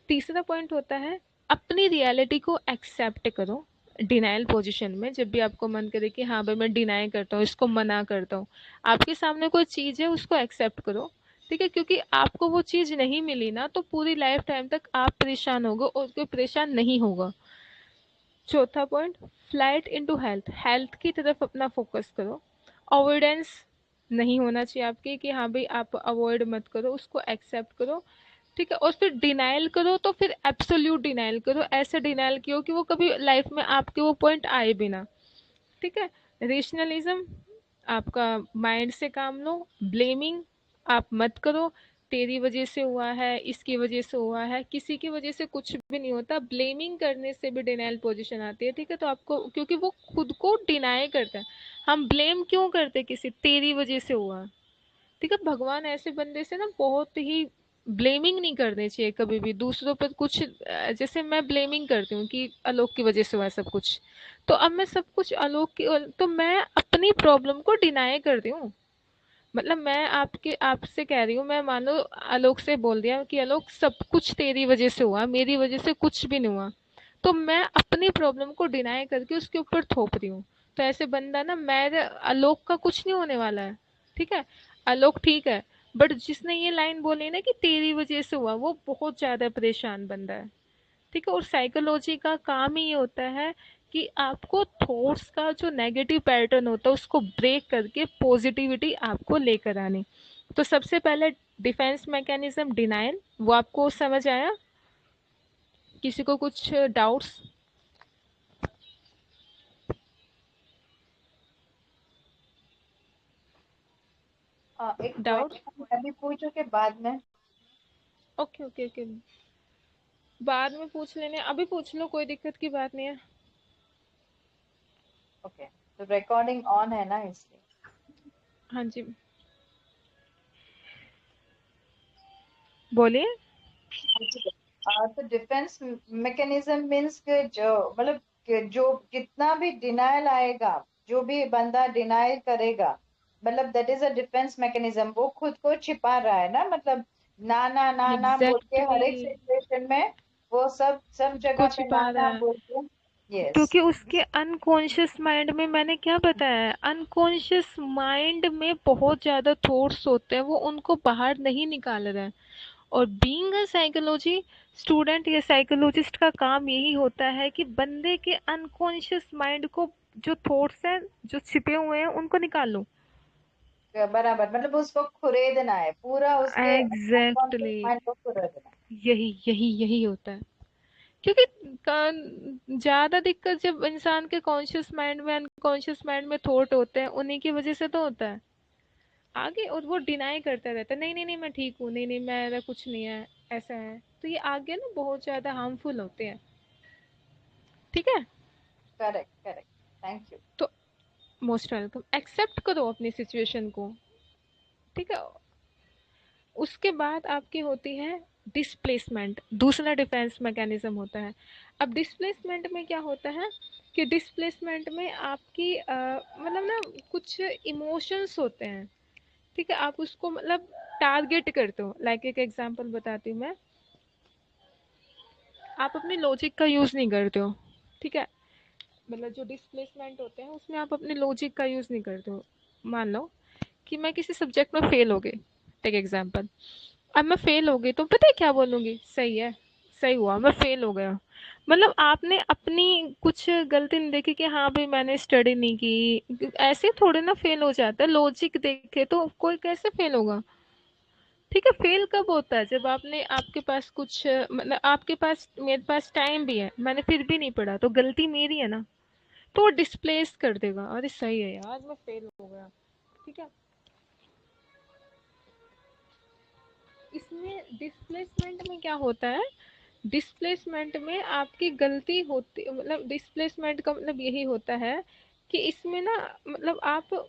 तीसरा पॉइंट होता है, अपनी रियलिटी को एक्सेप्ट करो। डिनाइल पोजीशन में जब भी आपको मन करे कि हाँ भाई मैं डिनाई करता हूँ, इसको मना करता हूँ, आपके सामने कोई चीज है उसको एक्सेप्ट करो। ठीक है, क्योंकि आपको वो चीज नहीं मिली ना, तो पूरी लाइफ टाइम तक आप परेशान होगे और कोई परेशान नहीं होगा। चौथा point, flight into health, health की तरफ अपना फोकस करो। अवॉइडेंस नहीं होना चाहिए आपकी कि हाँ भाई आप अवॉइड मत करो, उसको एक्सेप्ट करो। ठीक है, और फिर डिनायल करो तो फिर एब्सोल्यूट डिनायल करो, ऐसे डिनायल कियो कि वो कभी लाइफ में आपके वो पॉइंट आए भी ना। ठीक है, रेशनलिज्म, आपका माइंड से काम लो। ब्लेमिंग आप मत करो, तेरी वजह से हुआ है, इसकी वजह से हुआ है, किसी की वजह से कुछ भी नहीं होता। ब्लेमिंग करने से भी डिनायल पोजीशन आती है। ठीक है, तो आपको, क्योंकि वो खुद को डिनाई करता है। हम ब्लेम क्यों करते किसी, तेरी वजह से हुआ। ठीक है, भगवान ऐसे बंदे से ना बहुत ही ब्लेमिंग नहीं करनी चाहिए कभी भी दूसरों पर कुछ। जैसे मैं ब्लेमिंग करती हूँ कि आलोक की वजह से हुआ है सब कुछ, तो अब मैं सब कुछ आलोक की, तो मैं अपनी प्रॉब्लम को डिनाई करती हूँ। मतलब मैं आपके आपसे कह रही हूँ, मैं मानो आलोक से बोल दिया कि आलोक सब कुछ तेरी वजह से हुआ, मेरी वजह से कुछ भी नहीं हुआ, तो मैं अपनी प्रॉब्लम को डिनाई करके उसके ऊपर थोप रही हूँ। तो ऐसे बंदा ना, मैं आलोक का कुछ नहीं होने वाला है। ठीक है, आलोक ठीक है, बट जिसने ये लाइन बोली ना कि तेरी वजह से हुआ, वो बहुत ज्यादा परेशान बंदा है। ठीक है, और साइकोलॉजी का काम ही ये होता है कि आपको थॉट्स का जो नेगेटिव पैटर्न होता है उसको ब्रेक करके पॉजिटिविटी आपको लेकर आनी। तो सबसे पहले डिफेंस मैकेनिज्म डिनायल, वो आपको समझ आया? किसी को कुछ डाउट्स? एक डाउट? क्वेश्चन अभी पूछो के बाद में। ओके ओके ओके, बाद में पूछ लेने, अभी पूछ लो, कोई दिक्कत की बात नहीं है। ओके, तो रिकॉर्डिंग ऑन है ना इसलिए। हाँ जी, बोलिए। तो डिफेंस मैकेनिज्म मींस कि जो मतलब कि जो जितना भी डिनायल आएगा, जो भी बंदा डिनायल करेगा, मतलब that is a defence mechanism. वो खुद को छिपा रहा है ना, मतलब ना ना ना ना बोल के हर एक एग्जैक्टली, सिचुएशन में वो सब खुद को जगह पे ना छिपा रहा ना है, बोल के। यस। क्योंकि उसके अनकॉन्शियस माइंड में, मैंने क्या बताया, अनकॉन्शियस माइंड में बहुत ज्यादा थॉट्स होते हैं, वो उनको बाहर नहीं निकाल रहा है। और बीइंग अ साइकोलॉजी स्टूडेंट या साइकोलॉजिस्ट का काम यही होता है कि बंदे के अनकॉन्शियस माइंड को, जो थॉट्स हैं जो छिपे हुए हैं, उनको निकाल लो। बराबर, मतलब उसको खुरेदना है पूरा, उसके एग्जैक्टली अनकॉन्शियस माइंड को खुरेदना है। यही यही यही होता है। क्योंकि ज्यादा दिक्कत जब इंसान के कॉन्शियस माइंड में, अनकॉन्शियस माइंड में थॉट होते हैं, उन्हीं की वजह से तो होता है आगे। और वो डिनाई करता रहता है, नहीं नहीं नहीं मैं ठीक हूँ, नहीं नहीं मेरा कुछ नहीं है, ऐसा है। तो ये आगे ना बहुत ज्यादा हार्मफुल होते हैं। ठीक है, करेक्ट करेक्ट। Thank you. तो मोस्ट वेलकम, एक्सेप्ट करो अपनी सिचुएशन को। ठीक है, उसके बाद आपकी होती है डिस्प्लेसमेंट, दूसरा डिफेंस मैकेनिज्म होता है। अब डिस्प्लेसमेंट में क्या होता है कि डिस्प्लेसमेंट में आपकी मतलब ना कुछ इमोशंस होते हैं। ठीक है, आप उसको मतलब टारगेट करते हो। लाइक एक एग्जांपल बताती हूँ मैं, आप अपने लॉजिक का यूज नहीं करते हो। ठीक है, मतलब जो डिस्प्लेसमेंट होते हैं उसमें आप अपने लॉजिक का यूज नहीं करते हो। मान लो कि मैं किसी सब्जेक्ट में फेल हो गई, टेक एग्जांपल। अब मैं फेल हो गई तो पता है क्या बोलूंगी, सही है, सही हुआ, मैं फेल हो गया। मतलब आपने अपनी कुछ गलती नहीं देखी कि हाँ भाई मैंने स्टडी नहीं की, ऐसे थोड़े ना फेल हो जाता है। लॉजिक देखे तो कोई कैसे फेल होगा। ठीक है, फेल कब होता है, जब आपने, आपके पास कुछ मतलब आपके पास, मेरे पास टाइम भी है, मैंने फिर भी नहीं पढ़ा, तो गलती मेरी है ना। तो वो डिस्प्लेस कर देगा, अरे सही है यार मैं फेल हो गया। ठीक है, इसमें डिस्प्लेसमेंट में क्या होता है, डिस्प्लेसमेंट में आपकी गलती होती, मतलब डिस्प्लेसमेंट का मतलब यही होता है कि इसमें ना, मतलब आप,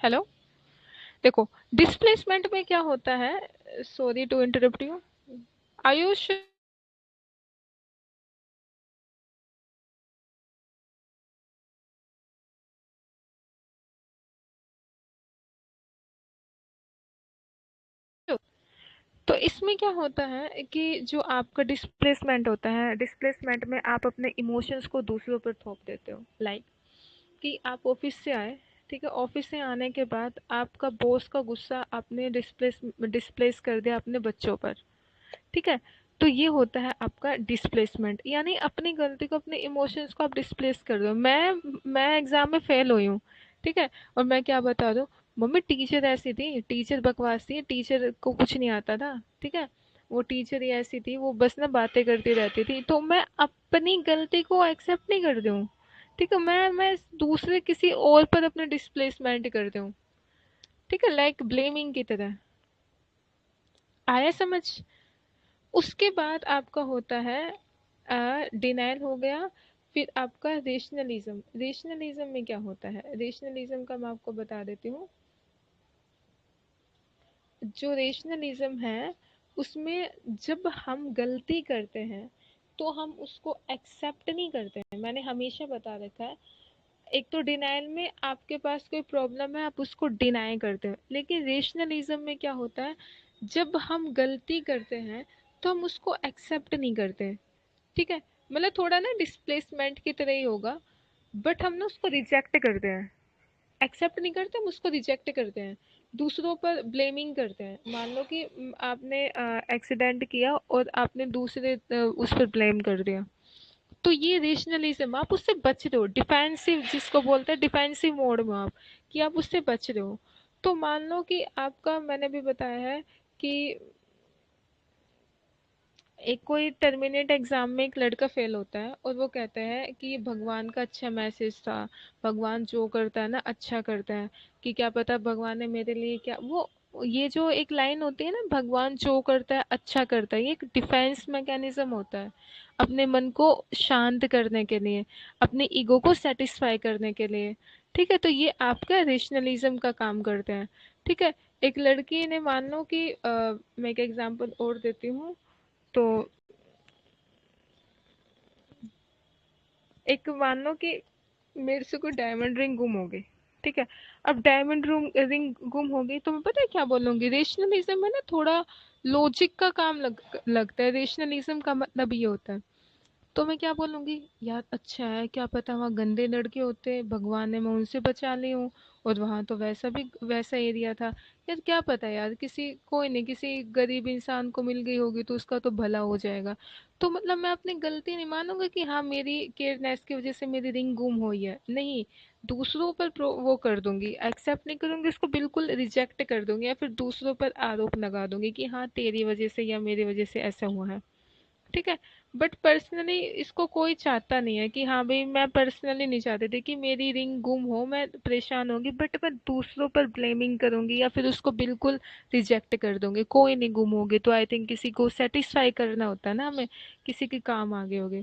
हेलो, देखो डिस्प्लेसमेंट में क्या होता है, sorry to interrupt you, Ayush. तो इसमें क्या होता है कि जो आपका डिस्प्लेसमेंट होता है, डिस्प्लेसमेंट में आप अपने इमोशंस को दूसरों पर थोप देते हो। लाइक कि आप ऑफिस से आए, ठीक है, ऑफिस से आने के बाद आपका बॉस का गुस्सा आपने डिस्प्लेस कर दिया अपने बच्चों पर, ठीक है? तो ये होता है आपका डिस्प्लेसमेंट, यानी अपनी गलती को, अपने इमोशंस को आप डिस्प्लेस कर दो। मैं एग्जाम में फेल हुई हूँ, ठीक है, और मैं क्या बता दूँ, मम्मी टीचर ऐसी थी, टीचर बकवास थी, टीचर को कुछ नहीं आता था, ठीक है, वो टीचर ही ऐसी थी, वो बस ना बातें करती रहती थी। तो मैं अपनी गलती को एक्सेप्ट नहीं कर दूँ, ठीक है, मैं दूसरे किसी और पर अपने डिस्प्लेसमेंट कर दूँ, ठीक है, लाइक ब्लेमिंग की तरह। आया समझ? उसके बाद आपका होता है डिनायल हो गया। फिर आपका रेशनलिज्म। रेशनलिज्म में क्या होता है, रेशनलिज्म का मैं आपको बता देती हूँ। जो रेशनलिज्म है उसमें जब हम गलती करते हैं तो हम उसको एक्सेप्ट नहीं करते हैं, मैंने हमेशा बता रखा है। एक तो डिनायल में आपके पास कोई प्रॉब्लम है, आप उसको डिनाई करते हो, लेकिन रेशनलिज्म में क्या होता है, जब हम गलती करते हैं तो हम उसको एक्सेप्ट नहीं करते, ठीक है, मतलब थोड़ा ना डिस्प्लेसमेंट की तरह ही होगा, बट हम ना उसको रिजेक्ट करते हैं, एक्सेप्ट नहीं करते, हम उसको रिजेक्ट करते हैं, दूसरों पर ब्लेमिंग करते हैं। मान लो कि आपने एक्सीडेंट किया और आपने दूसरे उस पर ब्लेम कर दिया, तो ये रेशनलिज्म, आप उससे बच रहे हो, डिफेंसिव जिसको बोलते हैं, डिफेंसिव मोड में आप, कि आप उससे बच रहे हो। तो मान लो कि आपका, मैंने भी बताया है कि एक कोई टर्मिनेट एग्जाम में एक लड़का फेल होता है और वो कहता है कि ये भगवान का अच्छा मैसेज था, भगवान जो करता है ना अच्छा करता है, कि क्या पता भगवान ने मेरे लिए क्या वो, ये जो एक लाइन होती है ना, भगवान जो करता है अच्छा करता है, ये एक डिफेंस मैकेनिज्म होता है, अपने मन को शांत करने के लिए, अपने ईगो को सेटिस्फाई करने के लिए, ठीक है, तो ये आपका रेशनलिज्म का काम करते हैं, ठीक है। एक लड़की ने, मान लो कि मैं एक एग्जांपल और देती हूँ, तो एक मान लो कि मेरे से कोई डायमंड रिंग गुम हो गई, ठीक है, अब डायमंड रिंग गुम हो गई, तो मैं पता है क्या बोलूंगी, रेशनलिज्म में ना थोड़ा लॉजिक का काम लगता है, रेशनलिज्म का मतलब ये होता है, तो मैं क्या बोलूंगी, यार अच्छा है, क्या पता वहाँ गंदे लड़के होते, भगवान ने मैं उनसे बचा ली हूँ, और वहाँ तो वैसा भी वैसा एरिया था, यार क्या पता, यार किसी, कोई नहीं, किसी गरीब इंसान को मिल गई होगी तो उसका तो भला हो जाएगा। तो मतलब मैं अपनी गलती नहीं मानूंगा कि हाँ मेरी केयरनेस की वजह से मेरी रिंग गुम हुई है, नहीं, दूसरों पर वो कर दूंगी, एक्सेप्ट नहीं करूंगी उसको, बिल्कुल रिजेक्ट कर दूंगी, या फिर दूसरों पर आरोप लगा दूंगी कि हाँ तेरी वजह से या मेरी वजह से ऐसा हुआ है, ठीक है। बट पर्सनली इसको कोई चाहता नहीं है कि हाँ भाई, मैं पर्सनली नहीं चाहती थी कि मेरी रिंग गुम हो, मैं परेशान होगी, बट मैं दूसरों पर ब्लेमिंग करूंगी या फिर उसको बिल्कुल रिजेक्ट कर दूंगी, कोई नहीं गुम होगी, तो आई थिंक किसी को सेटिस्फाई करना होता है ना हमें, किसी के काम आगे होगी,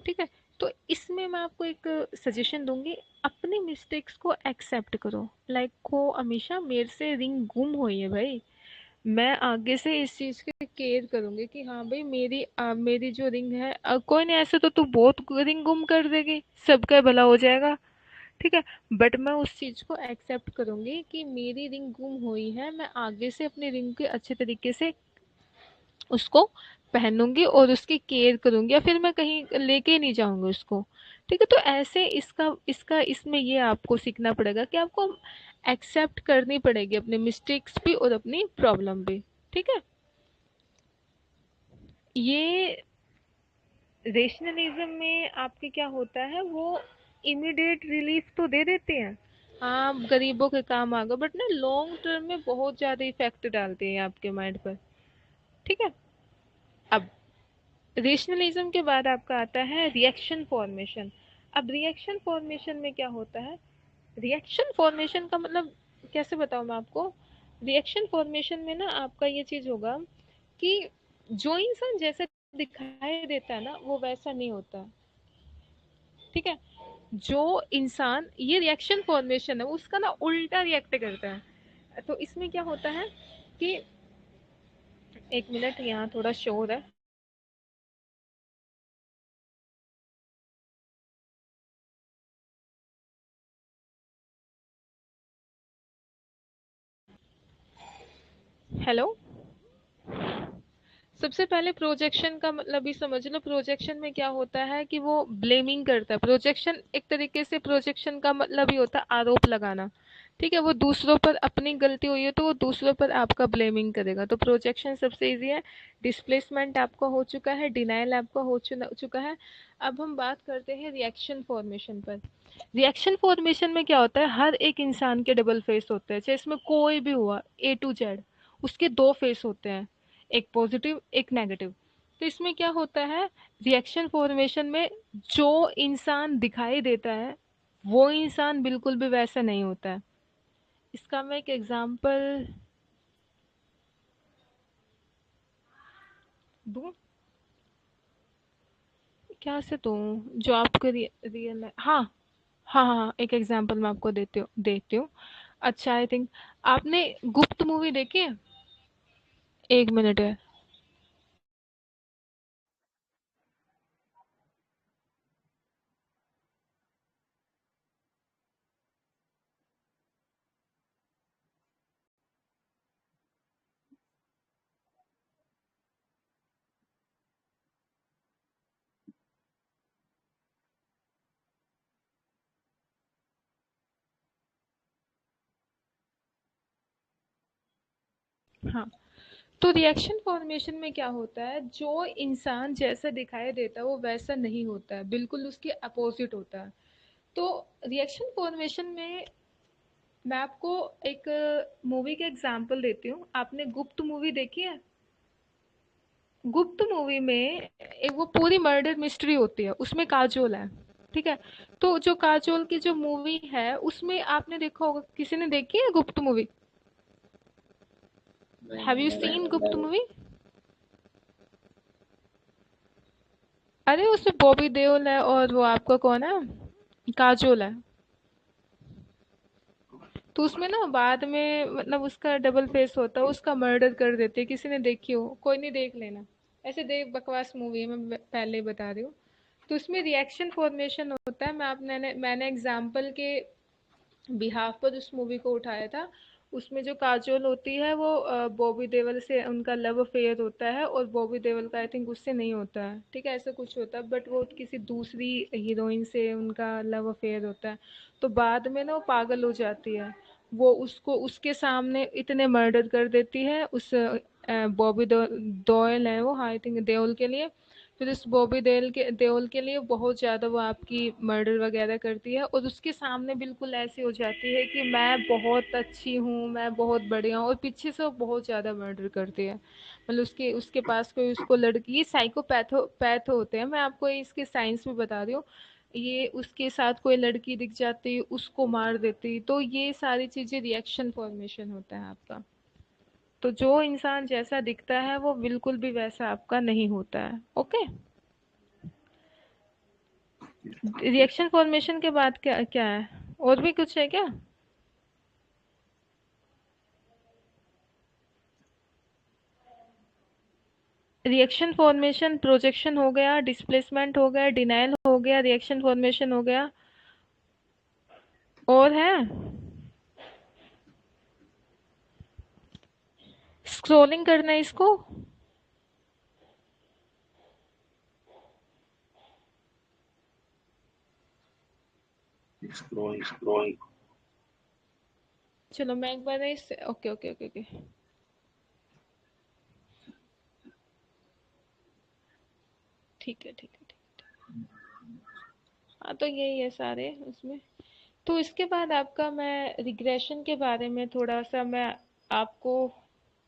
ठीक है। तो इसमें मैं आपको एक सजेशन दूंगी, अपनी मिस्टेक्स को एक्सेप्ट करो, लाइक को हमेशा, मेरे से रिंग गुम हुई है भाई, मैं आगे से इस चीज की केयर करूंगी कि हाँ भाई मेरी जो रिंग है, कोई नहीं, ऐसे तो तू बहुत रिंग गुम कर देगी, सबका भला हो जाएगा, ठीक है, बट मैं उस चीज को एक्सेप्ट करूंगी कि मेरी रिंग गुम हुई है, मैं आगे से अपनी रिंग के अच्छे तरीके से उसको पहनूंगी और उसकी केयर करूंगी, या फिर मैं कहीं लेके ही नहीं जाऊंगी उसको, ठीक है। तो ऐसे इसका इसका इसमें ये आपको सीखना पड़ेगा कि आपको एक्सेप्ट करनी पड़ेगी अपने मिस्टेक्स भी और अपनी प्रॉब्लम भी, ठीक है। ये रेशनलिज्म में आपके क्या होता है, वो इमीडिएट रिलीफ तो दे देते हैं, हाँ गरीबों के काम आ गए, बट ना लॉन्ग टर्म में बहुत ज्यादा इफेक्ट डालते हैं आपके माइंड पर, ठीक है। अब रेशनलिज्म के बाद आपका आता है रिएक्शन फॉर्मेशन। अब रिएक्शन फॉर्मेशन में क्या होता है, रिएक्शन फॉर्मेशन का मतलब कैसे बताऊं मैं आपको, रिएक्शन फॉर्मेशन में ना आपका ये चीज होगा कि जो इंसान जैसा दिखाई देता है ना वो वैसा नहीं होता, ठीक है, जो इंसान, ये रिएक्शन फॉर्मेशन है, उसका ना उल्टा रिएक्ट करता है। तो इसमें क्या होता है कि, एक मिनट, यहाँ थोड़ा शोर है। हेलो। सबसे पहले प्रोजेक्शन का मतलब ही समझ लो। प्रोजेक्शन में क्या होता है कि वो ब्लेमिंग करता है। प्रोजेक्शन एक तरीके से, प्रोजेक्शन का मतलब ही होता है आरोप लगाना। ठीक है, वो दूसरों पर, अपनी गलती हुई है तो वो दूसरों पर आपका ब्लेमिंग करेगा। तो प्रोजेक्शन सबसे इजी है। डिस्प्लेसमेंट आपका हो चुका है, डिनायल आपका हो चुका है। अब हम बात करते हैं रिएक्शन फॉर्मेशन पर। रिएक्शन फॉर्मेशन में क्या होता है, हर एक इंसान के डबल फेस होते हैं, चाहे इसमें कोई भी हुआ, ए टू जेड, उसके दो फेस होते हैं, एक पॉजिटिव एक नेगेटिव। तो इसमें क्या होता है, रिएक्शन फॉर्मेशन में जो इंसान दिखाई देता है वो इंसान बिल्कुल भी वैसा नहीं होता है। इसका मैं एक एग्जांपल दूं, क्या से दूं जो आपको रियल है। हाँ हाँ हाँ, एक एग्जांपल मैं आपको देती हूँ। अच्छा, आई थिंक आपने गुप्त मूवी देखी है? एक मिनट है। हाँ, तो रिएक्शन फॉर्मेशन में क्या होता है, जो इंसान जैसा दिखाई देता है वो वैसा नहीं होता है, बिल्कुल उसके अपोजिट होता है। तो रिएक्शन फॉर्मेशन में मैं आपको एक मूवी का एग्जांपल देती हूँ। आपने गुप्त मूवी देखी है? गुप्त मूवी में एक वो पूरी मर्डर मिस्ट्री होती है, उसमें काजोल है। ठीक है, तो जो काजोल की जो मूवी है उसमें आपने देखा होगा, किसी ने देखी है गुप्त मूवी? नहीं हैव यू नहीं सीन नहीं। गुप्त मूवी? अरे उसमें बॉबी देओल है और वो आपका कौन है, काजोल है। तो उसमें ना बाद में मतलब उसका डबल फेस होता है, उसका मर्डर कर देते हैं। किसी ने देखी हो? कोई नहीं, देख लेना। ऐसे देख, बकवास मूवी है, मैं पहले ही बता रही हूँ। तो उसमें रिएक्शन फॉर्मेशन होता है। मैंने एग्जाम्पल के बिहाफ पर उस मूवी को उठाया था। उसमें जो काजोल होती है वो बॉबी देओल से उनका लव अफेयर होता है, और बॉबी देओल का आई थिंक उससे नहीं होता है। ठीक है, ऐसा कुछ होता है, बट वो किसी दूसरी हीरोइन से उनका लव अफेयर होता है। तो बाद में ना वो पागल हो जाती है। वो उसको उसके सामने इतने मर्डर कर देती है उस बॉबी दोयल है वो, आई थिंक देओल के लिए। फिर उस बॉबी देओल के लिए बहुत ज़्यादा वो आपकी मर्डर वगैरह करती है, और उसके सामने बिल्कुल ऐसी हो जाती है कि मैं बहुत अच्छी हूँ, मैं बहुत बढ़िया हूँ, और पीछे से वो बहुत ज़्यादा मर्डर करती है। मतलब उसके उसके पास कोई उसको लड़की, ये पैथ होते हैं, मैं आपको इसके साइंस में बता रही हूँ। ये उसके साथ कोई लड़की दिख जाती, उसको मार देती। तो ये सारी चीज़ें रिएक्शन फॉर्मेशन होता है आपका। तो जो इंसान जैसा दिखता है वो बिल्कुल भी वैसा आपका नहीं होता है। ओके, रिएक्शन फॉर्मेशन के बाद क्या क्या है, और भी कुछ है क्या? रिएक्शन फॉर्मेशन, प्रोजेक्शन हो गया, डिस्प्लेसमेंट हो गया, डिनायल हो गया, रिएक्शन फॉर्मेशन हो गया, और है? स्क्रोलिंग करना है इसको। स्क्रोलिंग। चलो मैं एक बार इस, ओके ओके ओके ओके, ठीक है ठीक है ठीक है। हाँ, तो यही है सारे उसमें। तो इसके बाद आपका मैं रिग्रेशन के बारे में थोड़ा सा मैं आपको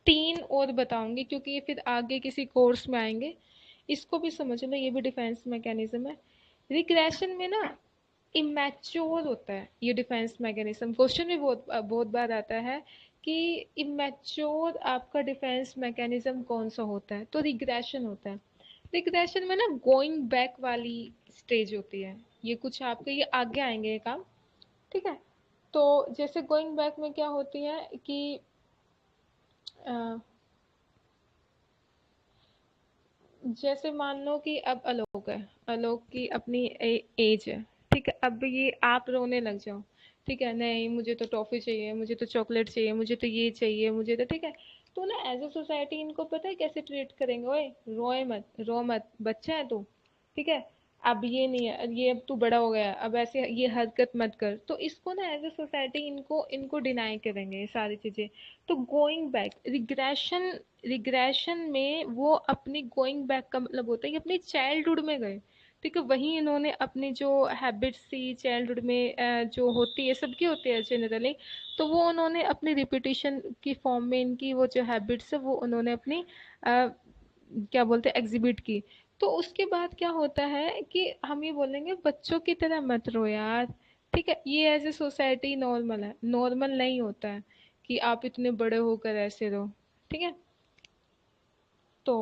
तीन और बताऊंगी, क्योंकि ये फिर आगे किसी कोर्स में आएंगे। इसको भी समझ लो, ये भी डिफेंस मैकेनिज्म है। रिग्रेशन में ना इमेच्योर होता है ये डिफेंस मैकेनिज्म। क्वेश्चन भी बहुत बहुत बार आता है कि इमेच्योर आपका डिफेंस मैकेनिज्म कौन सा होता है, तो रिग्रेशन होता है। रिग्रेशन में ना गोइंग बैक वाली स्टेज होती है। ये कुछ आपके ये आगे आएंगे ये काम। ठीक है, तो जैसे गोइंग बैक में क्या होती है कि अ, जैसे मान लो कि अब आलोक है, आलोक की अपनी एज है। ठीक है, अब ये आप रोने लग जाओ। ठीक है, नहीं मुझे तो टॉफी चाहिए, मुझे तो चॉकलेट चाहिए, मुझे तो ये चाहिए, मुझे तो, ठीक है। तो ना एज ए सोसाइटी इनको पता है कैसे ट्रीट करेंगे, ओए रोए मत, रो मत, बच्चा है तू, ठीक है, अब ये नहीं है, ये अब तू बड़ा हो गया, अब ऐसे ये हरकत मत कर। तो इसको ना एज ए सोसाइटी इनको इनको डिनाई करेंगे ये सारी चीजें। तो गोइंग बैक, रिग्रेशन, रिग्रेशन में वो अपनी गोइंग बैक का मतलब होता है कि अपनी चाइल्डहुड में गए, ठीक है, वहीं इन्होंने अपनी जो हैबिट्स थी चाइल्डहुड में जो होती है, सबकी होती है जनरली, तो वो उन्होंने अपनी रिपीटिशन की फॉर्म में इनकी वो जो हैबिट्स है वो उन्होंने अपनी क्या बोलते हैं एग्जिबिट की। तो उसके बाद क्या होता है कि हम ये बोलेंगे बच्चों की तरह मत रो यार, ठीक है, ये एज ए सोसाइटी नॉर्मल है, नॉर्मल नहीं होता है कि आप इतने बड़े होकर ऐसे रो, ठीक है। तो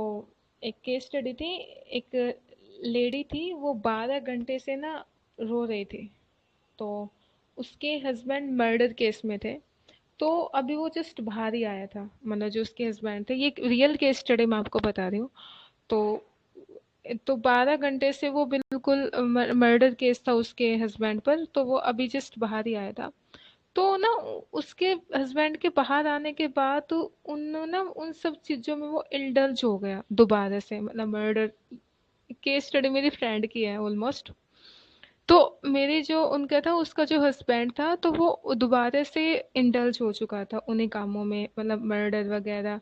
एक केस स्टडी थी, एक लेडी थी, वो 12 घंटे से ना रो रही थी। तो उसके हस्बैंड मर्डर केस में थे। तो अभी वो जस्ट बाहर ही आया था, मतलब जो उसके हस्बैंड थे, ये एक रियल केस स्टडी मैं आपको बता रही हूँ। तो 12 घंटे से वो बिल्कुल मर्डर केस था उसके हस्बैंड पर, तो वो अभी जस्ट बाहर ही आया था। तो ना उसके हस्बैंड के बाहर आने के बाद तो उन्होंने ना उन सब चीजों में वो इंडल्ज हो गया दोबारा से, मतलब मर्डर केस स्टडी मेरी फ्रेंड की है ऑलमोस्ट। तो मेरे जो उनका था, उसका जो हस्बैंड था, तो वो दोबारा से इंडल्ज हो चुका था उन्हीं कामों में, मतलब मर्डर वगैरह।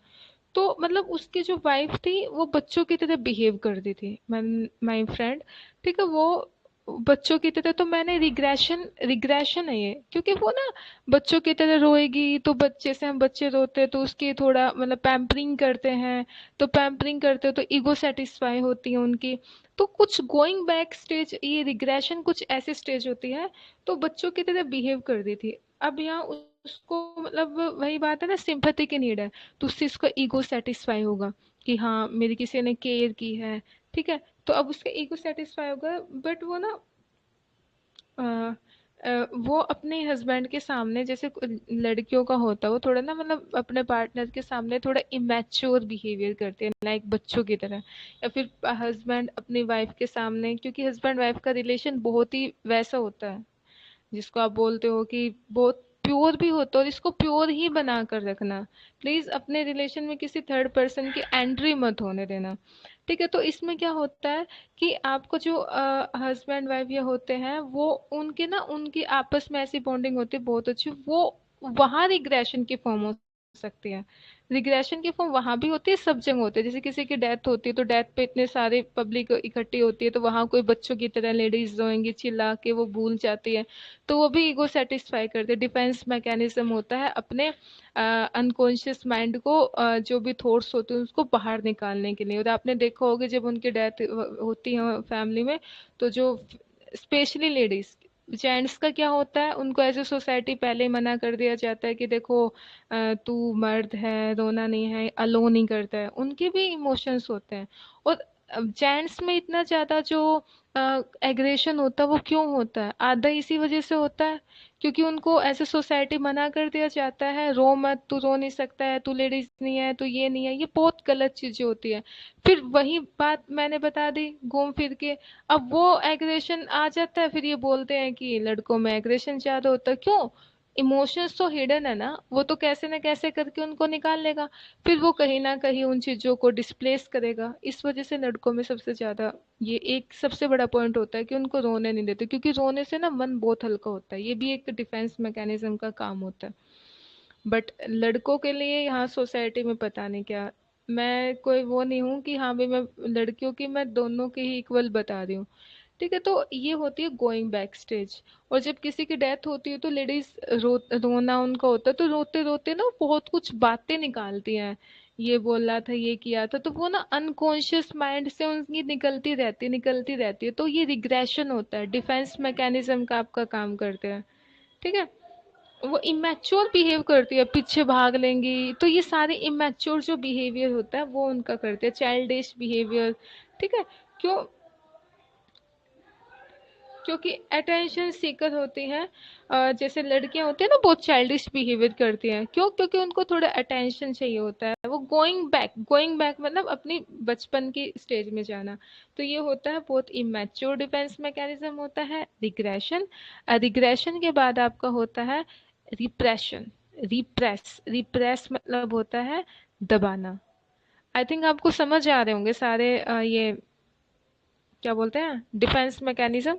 तो मतलब उसकी जो वाइफ थी वो बच्चों की तरह बिहेव करती थी, माय फ्रेंड, ठीक है, वो बच्चों की तरह। तो मैंने रिग्रेशन, रिग्रेशन है ये, क्योंकि वो ना बच्चों की तरह रोएगी, तो बच्चे से हम बच्चे रोते हैं तो उसकी थोड़ा मतलब पैम्परिंग करते हैं, तो पैम्परिंग करते हो तो ईगो सेटिस्फाई होती है उनकी। तो कुछ गोइंग बैक स्टेज, ये रिग्रेशन कुछ ऐसी स्टेज होती है, तो बच्चों की तरह बिहेव कर दी थी। अब यहाँ उसको मतलब वही बात है ना, सिंपैथी की नीड है, तो उससे इसका ईगो सेटिस्फाई होगा कि हाँ मेरी किसी ने केयर की है, ठीक है। तो अब उसका ईगो सेटिस्फाई होगा, बट वो ना अ, वो अपने हस्बैंड के सामने, जैसे लड़कियों का होता है, वो थोड़ा ना मतलब अपने पार्टनर के सामने थोड़ा इमेच्योर बिहेवियर करते हैं, लाइक बच्चों की तरह। या फिर हस्बैंड अपनी वाइफ के सामने, क्योंकि हस्बैंड वाइफ का रिलेशन बहुत ही वैसा होता है जिसको आप बोलते हो कि बहुत प्योर भी होता है, और इसको प्योर ही बना कर रखना। प्लीज अपने रिलेशन में किसी थर्ड पर्सन की एंट्री मत होने देना, ठीक है। तो इसमें क्या होता है कि आपको जो हस्बैंड वाइफ ये होते हैं, वो उनके ना उनकी आपस में ऐसी बॉन्डिंग होती है बहुत अच्छी, वो वहां रिग्रेशन की फॉर्म हो सकती है। रिग्रेशन की फॉर्म वहां भी होती है, सब जगह होती है। जैसे किसी की डेथ होती है तो डेथ पे इतने सारे पब्लिक इकट्ठी होती है, तो वहां कोई बच्चों की तरह लेडीज रोएंगी चिल्ला के, वो भूल जाती है, तो वो भी ईगो सेटिस्फाई करते हैं। डिफेंस मैकेनिज्म होता है अपने अनकॉन्शियस माइंड को जो भी थॉट्स होते हैं उसको बाहर निकालने के लिए। और आपने देखा होगा जब उनकी डेथ होती है फैमिली में, तो जो स्पेशली लेडीज, जेंट्स का क्या होता है, उनको एज ए सोसाइटी पहले ही मना कर दिया जाता है कि देखो तू मर्द है, रोना नहीं है, अलो नहीं करता है, उनके भी इमोशंस होते हैं। और जेंट्स में इतना ज्यादा जो एग्रेशन होता है वो क्यों होता है, आधा इसी वजह से होता है क्योंकि उनको ऐसे सोसाइटी मना कर दिया जाता है, रो मत, तू रो नहीं सकता है, तू लेडीज नहीं है, तू ये नहीं है, ये बहुत गलत चीजें होती है। फिर वही बात मैंने बता दी घूम फिर के, अब वो एग्रेशन आ जाता है, फिर ये बोलते हैं कि लड़कों में एग्रेशन ज्यादा होता है, क्यों? इमोशंस तो हिडन है ना, वो तो कैसे ना कैसे करके उनको निकाल लेगा, फिर वो कहीं ना कहीं उन चीजों को डिस्प्लेस करेगा। इस वजह से लड़कों में सबसे ज्यादा ये एक सबसे बड़ा पॉइंट होता है कि उनको रोने नहीं देते, क्योंकि रोने से ना मन बहुत हल्का होता है, ये भी एक डिफेंस मैकेनिज्म का काम होता है। बट लड़कों के लिए यहाँ सोसाइटी में पता नहीं क्या, मैं कोई वो नहीं हूँ कि हाँ भाई मैं लड़कियों की, मैं दोनों की ही इक्वल बता रही हूँ, ठीक है। तो ये होती है गोइंग बैक स्टेज। और जब किसी की डेथ होती है तो लेडीज रोना उनका होता है, तो रोते रोते ना बहुत कुछ बातें निकालती हैं, ये बोला था, ये किया था, तो वो ना अनकॉन्शियस माइंड से उनकी निकलती रहती है, तो ये रिग्रेशन होता है, डिफेंस मैकेनिज्म का आपका काम करते हैं, ठीक है। वो इमेच्योर बिहेव करती है, पीछे भाग लेंगी, तो ये सारे इमेच्योर जो बिहेवियर होता है वो उनका करते हैं, चाइल्डिश बिहेवियर, ठीक है। क्यों? क्योंकि अटेंशन सीकर होती हैं, जैसे लड़कियां होती हैं ना बहुत चाइल्डिश बिहेवियर करती हैं, क्यों? क्योंकि उनको थोड़ा अटेंशन चाहिए होता है, वो गोइंग बैक मतलब अपनी बचपन की स्टेज में जाना। तो ये होता है बहुत इमेच्योर डिफेंस मैकेनिज्म होता है रिग्रेशन। रिग्रेशन के बाद आपका होता है रिप्रेशन। रिप्रेस मतलब होता है दबाना। आई थिंक आपको समझ आ रहे होंगे सारे ये क्या बोलते हैं डिफेंस मैकेनिज्म।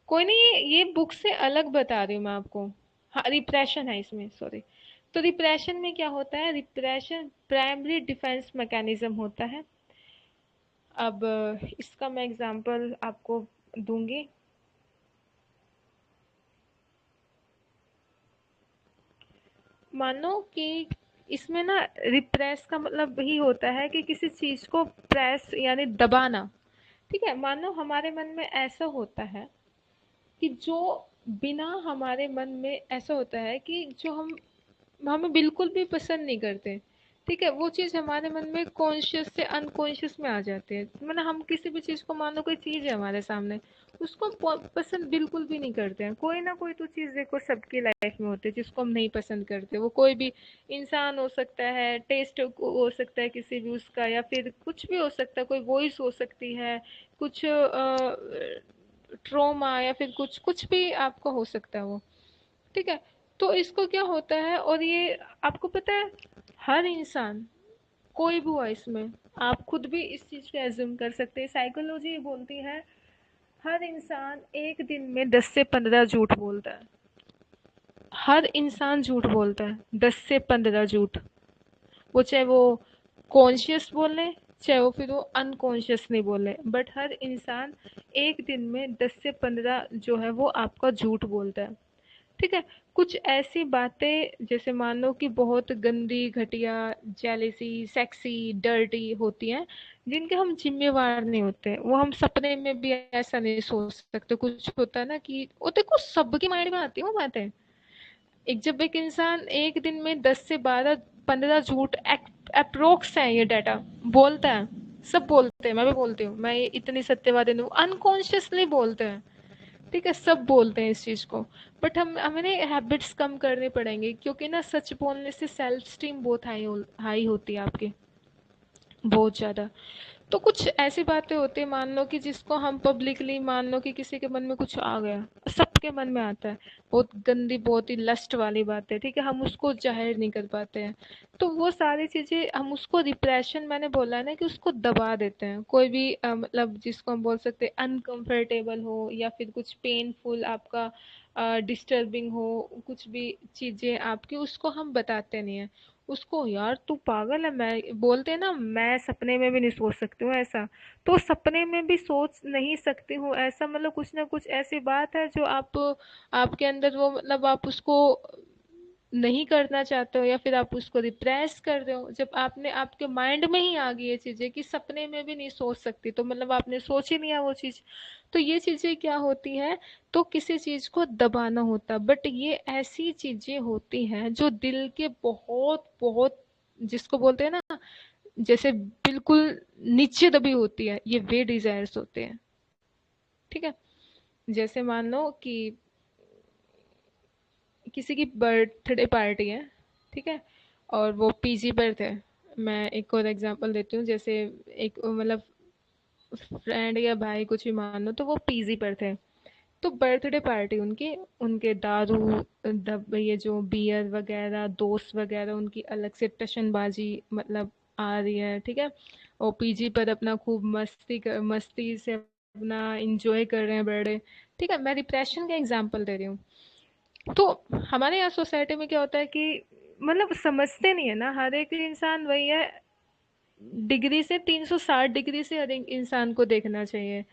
कोई नहीं, ये बुक से अलग बता रही हूँ मैं आपको। हाँ, रिप्रेशन है इसमें, सॉरी। तो रिप्रेशन में क्या होता है, रिप्रेशन प्राइमरी डिफेंस मैकेनिज्म होता है। अब इसका मैं एग्जांपल आपको दूंगी। मानो कि इसमें ना रिप्रेस का मतलब ही होता है कि किसी चीज को प्रेस यानी दबाना। ठीक है, मानो हमारे मन में ऐसा होता है कि जो बिना हमारे मन में ऐसा होता है कि जो हम हमें बिल्कुल भी पसंद नहीं करते। ठीक है, वो चीज़ हमारे मन में कॉन्शियस से अनकॉन्शियस में आ जाती है। मतलब हम किसी भी चीज़ को, मान लो कोई चीज़ है हमारे सामने, उसको हम पसंद बिल्कुल भी नहीं करते हैं। कोई ना कोई तो चीज़ देखो सबकी लाइफ में होती है जिसको हम नहीं पसंद करते। वो कोई भी इंसान हो सकता है, टेस्ट हो सकता है किसी भी उसका, या फिर कुछ भी हो सकता है, कोई वॉइस हो सकती है, कुछ ट्रोमा, या फिर कुछ कुछ भी आपका हो सकता है वो। ठीक है, तो इसको क्या होता है, और ये आपको पता है हर इंसान, कोई भी हुआ इसमें, आप खुद भी इस चीज को एज्यूम कर सकते हैं। साइकोलॉजी बोलती है हर इंसान एक दिन में 10 से 15 झूठ बोलता है। हर इंसान झूठ बोलता है, 10 से 15 झूठ। वो चाहे वो कॉन्शियस बोले, चाहे वो फिर वो अनकॉन्शियसली बोले, बट हर इंसान एक दिन में 10 से 15 जो है वो आपका झूठ बोलता है। ठीक है, कुछ ऐसी बातें जैसे मान लो कि बहुत गंदी, घटिया, जेलेसी, सेक्सी, डर्टी होती हैं, जिनके हम जिम्मेवार नहीं होते। वो हम सपने में भी ऐसा नहीं सोच सकते। कुछ होता है ना कि वो देखो सबके माइंड में आती है वो बातें। एक जब एक इंसान एक दिन में 10 से 12 15 झूठ, अप्रोक्स है ये डाटा, बोलता है। सब बोलते हैं, मैं भी बोलती हूँ, मैं ये इतनी सत्यवादी नहीं हूँ, अनकॉन्शियसली बोलते हैं। ठीक है, सब बोलते हैं इस चीज को। बट हमें ना हैबिट्स कम करने पड़ेंगे, क्योंकि ना सच बोलने से सेल्फ स्टीम बहुत हाई होती है आपकी, बहुत ज्यादा। तो कुछ ऐसी बातें होती है, मान लो कि जिसको हम पब्लिकली, मान लो कि किसी के मन में कुछ आ गया, सबके मन में आता है, बहुत गंदी, बहुत ही लस्ट वाली बात है। ठीक है, हम उसको जाहिर नहीं कर पाते हैं। तो वो सारी चीजें हम उसको रिप्रेशन, मैंने बोला है ना कि उसको दबा देते हैं। कोई भी मतलब जिसको हम बोल सकते हैं अनकंफर्टेबल हो, या फिर कुछ पेनफुल आपका डिस्टर्बिंग हो, कुछ भी चीजें आपकी, उसको हम बताते नहीं है उसको। यार तू पागल है, मैं बोलते हैं ना, मैं सपने में भी नहीं सोच सकती हूँ ऐसा। तो सपने में भी सोच नहीं सकती हूँ ऐसा, मतलब कुछ ना कुछ ऐसी बात है जो आप, आपके अंदर वो, मतलब आप उसको नहीं करना चाहते हो, या फिर आप उसको रिप्रेस कर रहे हो। जब आपने, आपके माइंड में ही आ गई ये चीजें कि सपने में भी नहीं सोच सकती, तो मतलब आपने सोच ही नहीं है वो चीज। तो ये चीजें क्या होती है, तो किसी चीज को दबाना होता है। बट ये ऐसी चीजें होती हैं जो दिल के बहुत बहुत, जिसको बोलते हैं ना, जैसे बिल्कुल नीचे दबी होती है, ये वे डिजायर्स होते हैं। ठीक है, जैसे मान लो कि किसी की बर्थडे पार्टी है, ठीक है, और वो पीजी पर थे। मैं एक और एग्जांपल देती हूँ, जैसे एक मतलब फ्रेंड या भाई कुछ भी मान लो, तो वो पीजी पर थे। तो बर्थडे पार्टी उनकी, उनके दारू, ये जो बियर वगैरह, दोस्त वगैरह, उनकी अलग से टशनबाजी मतलब आ रही है। ठीक है, और पीजी पर अपना खूब मस्ती से अपना इंजॉय कर रहे हैं बर्थडे। ठीक है, मैं डिप्रेशन का एग्जांपल दे रही हूँ। तो हमारे यहाँ सोसाइटी में क्या होता है कि मतलब समझते नहीं है ना, हर एक इंसान वही है, डिग्री से 360 डिग्री से हर एक इंसान को देखना चाहिए।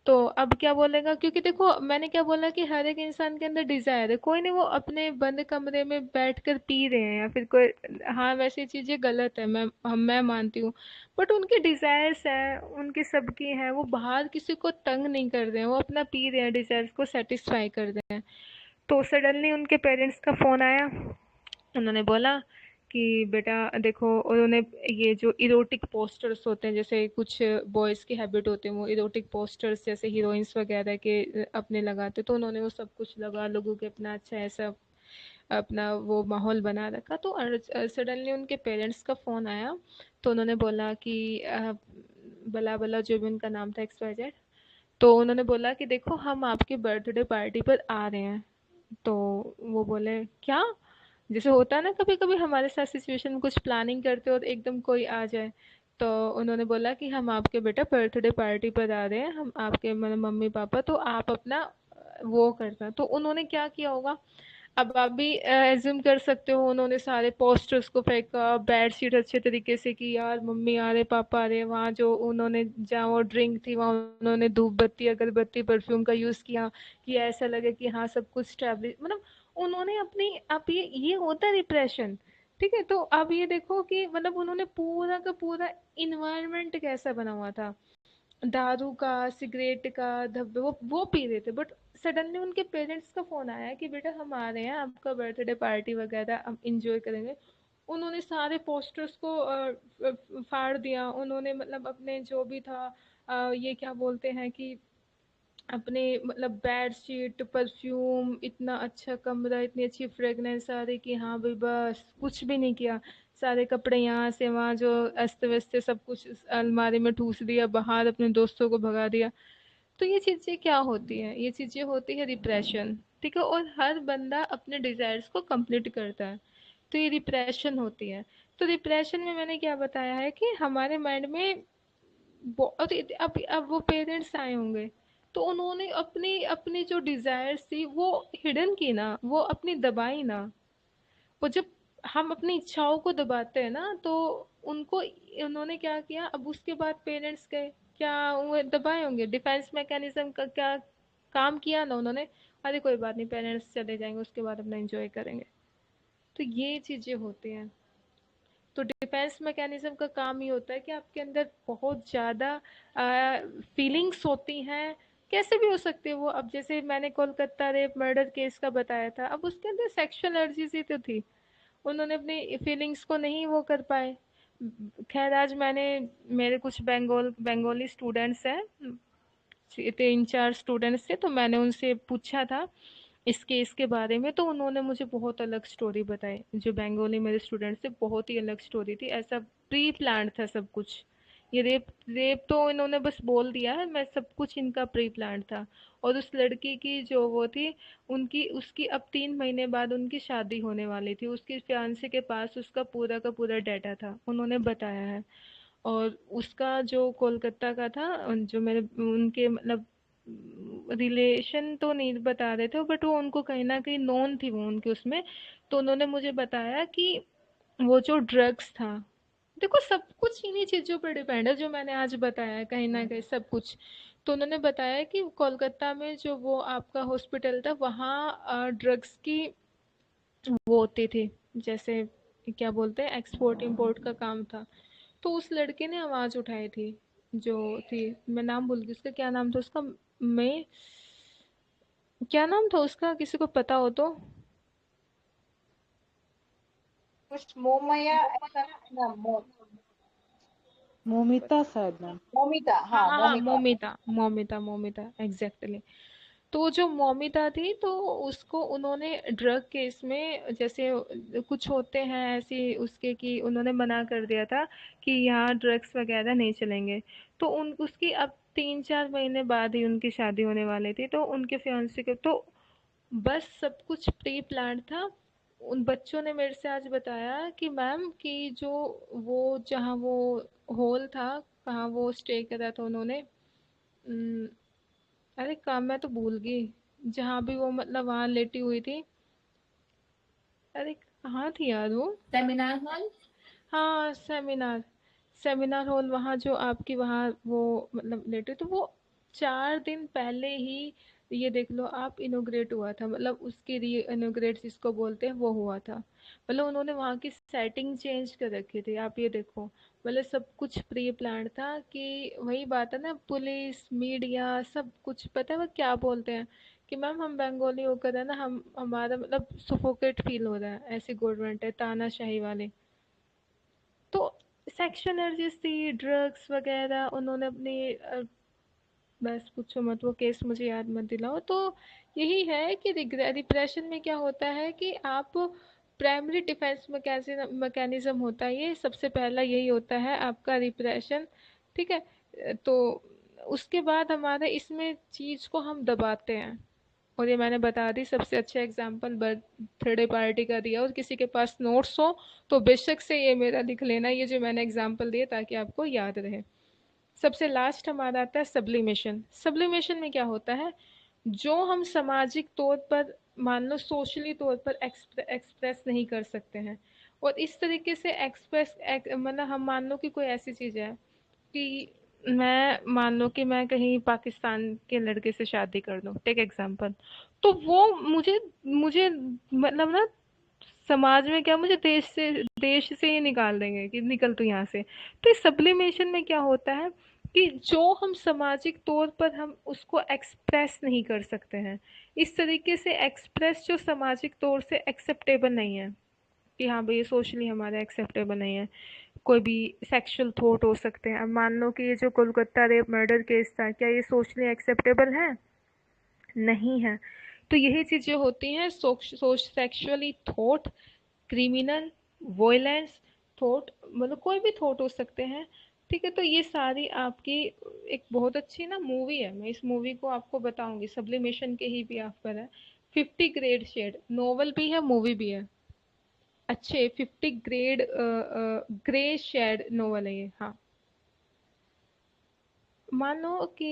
तो अब क्या बोलेगा, क्योंकि देखो मैंने क्या बोला कि हर एक इंसान के अंदर डिजायर है। कोई नहीं वो अपने बंद कमरे में बैठकर पी रहे हैं, या फिर कोई, हाँ वैसी चीजें गलत है, मैं मानती हूँ। बट उनकी डिजायर्स है, उनकी सबकी है, वो बाहर किसी को तंग नहीं कर रहे हैं, वो अपना पी रहे हैं, डिजायर्स को सेटिस्फाई कर रहे हैं। तो सडनली उनके पेरेंट्स का फ़ोन आया। उन्होंने बोला कि बेटा देखो, उन्होंने ये जो इरोटिक पोस्टर्स होते हैं, जैसे कुछ बॉयज़ की हैबिट होती है, वो इरोटिक पोस्टर्स जैसे हीरोइंस वगैरह के अपने लगाते, तो उन्होंने वो सब कुछ लगा लोगों के अपना अच्छा ऐसा अपना वो माहौल बना रखा। तो सडनली उनके पेरेंट्स का फ़ोन आया। तो उन्होंने बोला कि बला बला जो भी उनका नाम था, XYZ। तो उन्होंने बोला कि देखो हम आपके बर्थडे पार्टी पर आ रहे हैं। तो वो बोले क्या, जैसे होता है ना कभी कभी हमारे साथ सिचुएशन में कुछ प्लानिंग करते हो और एकदम कोई आ जाए, तो उन्होंने बोला कि हम आपके बेटा बर्थडे पार्टी पर आ रहे हैं, हम आपके मतलब मम्मी पापा, तो आप अपना वो करना। तो उन्होंने क्या किया होगा, अब आप भी एज्यूम कर सकते हो, उन्होंने सारे पोस्टर्स को फेंका, बेडशीट अच्छे तरीके से की, यार मम्मी आ रहे पापा आ रहे, वहाँ जो उन्होंने जहाँ वो ड्रिंक थी वहाँ उन्होंने धूप बत्ती अगरबत्ती परफ्यूम का यूज किया कि ऐसा लगे कि हाँ सब कुछ स्टैब्लिश, मतलब उन्होंने अपनी, अब ये होता है रिप्रेशन। ठीक है, तो अब ये देखो कि मतलब उन्होंने पूरा का पूरा इन्वायरमेंट कैसा बना हुआ था, दारू का, सिगरेट का, धब्बे, वो पी रहे थे, बट सडनली उनके पेरेंट्स का फोन आया कि बेटा हम आ रहे हैं, आपका बर्थडे पार्टी वगैरह हम इंजॉय करेंगे। उन्होंने सारे पोस्टर्स को फाड़ दिया, उन्होंने मतलब अपने जो भी था ये क्या बोलते हैं कि अपने मतलब बेडशीट, परफ्यूम, इतना अच्छा कमरा, इतनी अच्छी फ्रेगनेंस आ रही कि हाँ भाई बस कुछ भी नहीं किया, सारे कपड़े यहाँ से वहाँ जो अस्त व्यस्त थे, सब कुछ इस अलमारी में ठूस दिया, बाहर अपने दोस्तों को भगा दिया। तो ये चीजें क्या होती है, ये चीजें होती है रिप्रेशन। ठीक है, और हर बंदा अपने डिजायर्स को कंप्लीट करता है, तो ये रिप्रेशन होती है। तो रिप्रेशन में मैंने क्या बताया है कि हमारे माइंड में बहुत, अब वो पेरेंट्स आए होंगे, तो उन्होंने अपनी अपनी जो डिजायर्स थी वो हिडन की ना, वो अपनी दबाई ना। वो जब हम अपनी इच्छाओं को दबाते हैं ना, तो उनको, उन्होंने क्या किया, अब उसके बाद पेरेंट्स गए, क्या वो दबाए होंगे, डिफेंस मैकेनिज्म का क्या काम किया ना उन्होंने, अरे कोई बात नहीं पेरेंट्स चले जाएंगे उसके बाद अपना एंजॉय करेंगे। तो ये चीजें होती हैं। तो डिफेंस मैकेनिज्म का काम ये होता है कि आपके अंदर बहुत ज़्यादा फीलिंग्स होती हैं, कैसे भी हो सकती है वो। अब जैसे मैंने कोलकाता रेप मर्डर केस का बताया था, अब उसके अंदर सेक्सुअल अर्जीज ही तो थी, उन्होंने अपनी फीलिंग्स को नहीं वो कर पाए। खैर आज मैंने, मेरे कुछ बंगाली स्टूडेंट्स हैं, 3-4 स्टूडेंट्स थे, तो मैंने उनसे पूछा था इस केस के बारे में, तो उन्होंने मुझे बहुत अलग स्टोरी बताई। जो बंगाली मेरे स्टूडेंट्स थे, बहुत ही अलग स्टोरी थी, ऐसा प्री प्लान्ड था सब कुछ। ये रेप रेप तो इन्होंने बस बोल दिया है, मैं सब कुछ इनका प्री प्लान्ड था। और उस लड़की की जो वो थी, उनकी उसकी अब 3 महीने बाद उनकी शादी होने वाली थी, उसके फियांसे के पास उसका पूरा का पूरा डाटा था, उन्होंने बताया है। और उसका जो कोलकाता का था, जो मेरे उनके मतलब रिलेशन तो नहीं बता रहे थे, बट वो उनको कहीं ना कहीं नोन थी वो उनके उसमें। तो उन्होंने मुझे बताया कि वो जो ड्रग्स था, देखो सब कुछ इन्हीं चीजों पर डिपेंड है जो मैंने आज बताया है, कहीं ना कहीं सब कुछ। तो उन्होंने बताया कि कोलकाता में जो वो आपका हॉस्पिटल था, वहाँ ड्रग्स की वो होती थी, जैसे क्या बोलते हैं, एक्सपोर्ट इंपोर्ट का काम था। तो उस लड़के ने आवाज उठाई थी, जो थी, मैं नाम भूल गई उसका, क्या नाम था उसका, मैं, क्या नाम था उसका, किसी को पता हो तो। कुछ मोमया ऐसा ना, मोमिता शायद मैम। मोमिता, हाँ हाँ हाँ हाँ, मोमिता। मोमिता मोमिता मोमिता एग्जैक्टली। तो जो मोमिता थी, तो उसको उन्होंने ड्रग केस में, जैसे कुछ होते हैं ऐसे उसके, कि उन्होंने मना कर दिया था कि यहाँ ड्रग्स वगैरह नहीं चलेंगे। तो उन उसकी अब 3-4 महीने बाद ही उनकी शादी होने वाली थी, तो उनके फियांसे के तो बस सब कुछ प्री प्लान था। उन बच्चों ने मेरे से आज बताया कि मैम कि जो वो जहाँ वो हॉल था, कहाँ वो स्टे करा था उन्होंने, अम, अरे काम मैं तो भूल गई, जहाँ भी वो मतलब वहाँ लेटी हुई थी, अरे कहाँ थी यार वो, सेमिनार हॉल। हाँ सेमिनार, सेमिनार हॉल, वहाँ जो आपकी वहाँ वो मतलब लेटे, तो वो 4 दिन पहले ही, ये देख लो आप, इनोग्रेट हुआ था, मतलब उसकी री इनोग्रेट जिसको बोलते हैं वो हुआ था। मतलब उन्होंने वहाँ की सेटिंग चेंज कर रखी थी, आप ये देखो। मतलब सब कुछ प्री प्लान था, कि वही बात है ना, पुलिस मीडिया सब कुछ, पता है वो क्या बोलते हैं कि मैम हम बंगाली होकर है ना, हम हमारा मतलब सुफोकेट फील हो रहा है, ऐसी गवर्नमेंट है तानाशाही वाली। तो सेक्शन एनर्जीज थी, ड्रग्स वगैरह उन्होंने अपनी बस पूछो मत, वो केस मुझे याद मत दिलाओ। तो यही है कि रिप्रेशन में क्या होता है कि आप, प्राइमरी डिफेंस मैकेनिज्म होता है ये, सबसे पहला यही होता है आपका रिप्रेशन। ठीक है, तो उसके बाद हमारे इसमें चीज को हम दबाते हैं, और ये मैंने बता दी, सबसे अच्छा एग्जाम्पल बर्थडे पार्टी का दिया, और किसी के पास नोट्स हो तो बेशक से ये मेरा लिख लेना, ये जो मैंने एग्जाम्पल दिए, ताकि आपको याद रहे। सबसे लास्ट हमारा आता है सब्लिमेशन। सब्लिमेशन में क्या होता है, जो हम सामाजिक तौर पर, मान लो सोशली तौर पर एक्सप्रेस नहीं कर सकते हैं, और इस तरीके से मतलब हम मान लो कि कोई ऐसी चीज़ है कि मैं मान लो कि मैं कहीं पाकिस्तान के लड़के से शादी कर दूं, टेक एग्जांपल, तो वो मुझे मुझे मतलब ना, समाज में क्या, मुझे देश से ही निकाल देंगे कि निकल तू यहाँ से। तो इस सब्लिमेशन में क्या होता है कि जो हम सामाजिक तौर पर हम उसको एक्सप्रेस नहीं कर सकते हैं, इस तरीके से एक्सप्रेस जो सामाजिक तौर से एक्सेप्टेबल नहीं है, कि हाँ भाई ये सोशली हमारे एक्सेप्टेबल नहीं है, कोई भी सेक्सुअल थॉट हो सकते हैं। अब मान लो कि ये जो कोलकाता रेप मर्डर केस था, क्या ये सोशली एक्सेप्टेबल है? नहीं है। तो यही चीज़ें होती हैं, sexually thought, criminal, violence thought, मतलब कोई भी थॉट हो सकते हैं। ठीक है, तो ये सारी आपकी एक बहुत अच्छी ना मूवी है, मैं इस मूवी को आपको बताऊंगी, सब्लिमेशन के ही भी आप पर है। 50 ग्रेड शेड नॉवल भी है, मूवी भी है। अच्छे 50 ग्रेड ग्रे शेड नॉवल है ये। हाँ, मान लो कि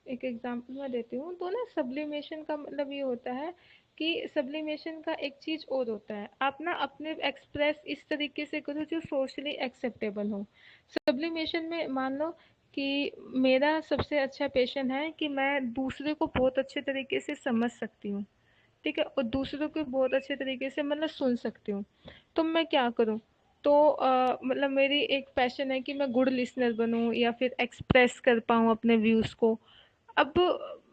एक एग्जांपल मैं देती हूँ, तो ना सब्लिमेशन का मतलब ये होता है कि सब्लिमेशन का एक चीज़ और होता है, आप ना अपने एक्सप्रेस इस तरीके से करो जो सोशली एक्सेप्टेबल हो। सब्लिमेशन में मान लो कि मेरा सबसे अच्छा पैशन है कि मैं दूसरे को बहुत अच्छे तरीके से समझ सकती हूँ, ठीक है, और दूसरों को बहुत अच्छे तरीके से मतलब सुन सकती हूँ। तो मैं क्या करूँ, तो मतलब मेरी एक पैशन है कि मैं गुड लिसनर बनूँ या फिर एक्सप्रेस कर पाऊँ अपने व्यूज़ को। अब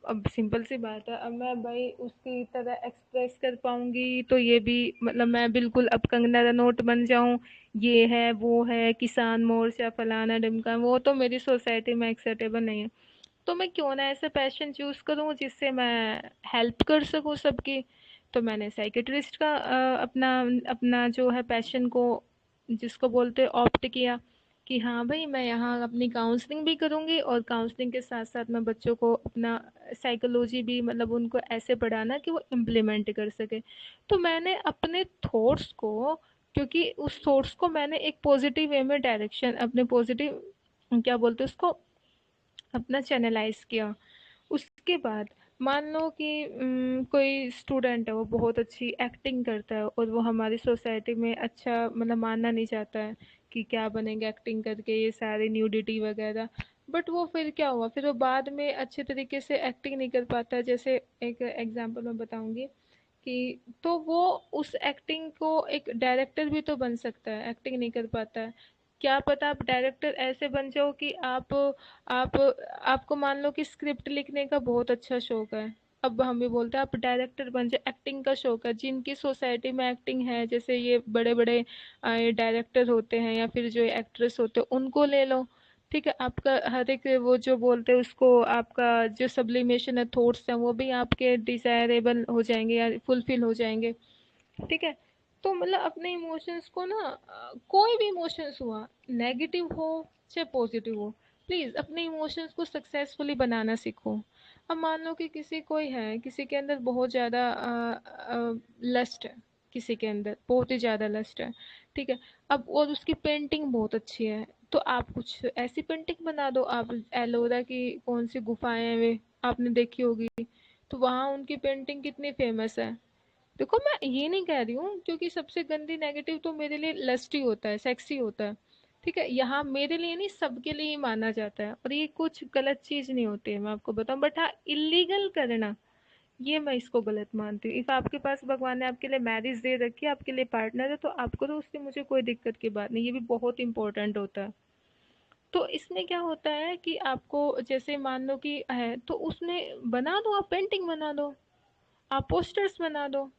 अब सिंपल सी बात है, अब मैं भाई उसकी तरह एक्सप्रेस कर पाऊंगी तो ये भी मतलब मैं बिल्कुल अब कंगना रनौत बन जाऊं, ये है वो है किसान मोर्चा फलाना ढिमका, वो तो मेरी सोसाइटी में एक्सेप्टेबल नहीं है। तो मैं क्यों ना ऐसा पैशन चूज करूं जिससे मैं हेल्प कर सकूं सबकी। तो मैंने साइकेट्रिस्ट का अपना अपना जो है पैशन को, जिसको बोलते हैं, ऑप्ट किया कि हाँ भाई मैं यहाँ अपनी काउंसलिंग भी करूँगी, और काउंसलिंग के साथ साथ मैं बच्चों को अपना साइकोलॉजी भी, मतलब उनको ऐसे पढ़ाना कि वो इम्प्लीमेंट कर सके। तो मैंने अपने थॉट्स को, क्योंकि उस थॉट्स को मैंने एक पॉजिटिव वे में डायरेक्शन, अपने पॉजिटिव क्या बोलते हैं उसको, अपना चैनलाइज किया। उसके बाद मान लो कि कोई स्टूडेंट है, वो बहुत अच्छी एक्टिंग करता है और वो हमारी सोसाइटी में अच्छा मतलब मानना नहीं चाहता है कि क्या बनेंगे एक्टिंग करके, ये सारी न्यूडिटी वगैरह। बट वो फिर क्या हुआ, फिर वो बाद में अच्छे तरीके से एक्टिंग नहीं कर पाता है। जैसे एक एग्जांपल मैं बताऊंगी कि, तो वो उस एक्टिंग को एक डायरेक्टर भी तो बन सकता है, एक्टिंग नहीं कर पाता है। क्या पता आप डायरेक्टर ऐसे बन जाओ कि आप आपको मान लो कि स्क्रिप्ट लिखने का बहुत अच्छा शौक है, अब हम भी बोलते हैं आप डायरेक्टर बन जाए, एक्टिंग का शौक है, जिनकी सोसाइटी में एक्टिंग है, जैसे ये बड़े बड़े डायरेक्टर होते हैं या फिर जो एक्ट्रेस होते हैं, उनको ले लो। ठीक है, आपका हर एक वो जो बोलते हैं उसको, आपका जो सब्लिमेशन है, थॉट्स हैं, वो भी आपके डिजायरेबल हो जाएंगे या फुलफिल हो जाएंगे। ठीक है, तो मतलब अपने इमोशंस को ना, कोई भी इमोशंस हुआ, नेगेटिव हो चाहे पॉजिटिव हो, प्लीज अपने इमोशंस को सक्सेसफुली बनाना सीखो। अब मान लो कि किसी कोई है, किसी के अंदर बहुत ज़्यादा लस्ट है, किसी के अंदर बहुत ही ज़्यादा लस्ट है, ठीक है, अब और उसकी पेंटिंग बहुत अच्छी है, तो आप कुछ ऐसी पेंटिंग बना दो। आप एलोरा की कौन सी गुफाएं हैं वे आपने देखी होगी, तो वहाँ उनकी पेंटिंग कितनी फेमस है। देखो मैं ये नहीं कह रही हूँ, क्योंकि सबसे गंदी नेगेटिव तो मेरे लिए लस्ट ही होता है, सेक्सी होता है। ठीक है, यहाँ मेरे लिए नहीं, सबके लिए ही माना जाता है, और ये कुछ गलत चीज नहीं होती है, मैं आपको बताऊं। बट हाँ, इलीगल करना, ये मैं इसको गलत मानती हूँ। इफ आपके पास भगवान ने आपके लिए मैरिज दे रखी है, आपके लिए पार्टनर है, तो आपको तो उससे मुझे कोई दिक्कत की बात नहीं, ये भी बहुत इंपॉर्टेंट होता है। तो इसमें क्या होता है कि आपको जैसे मान लो कि है, तो उसमें बना दो, आप पेंटिंग बना दो, आप पोस्टर्स बना दो।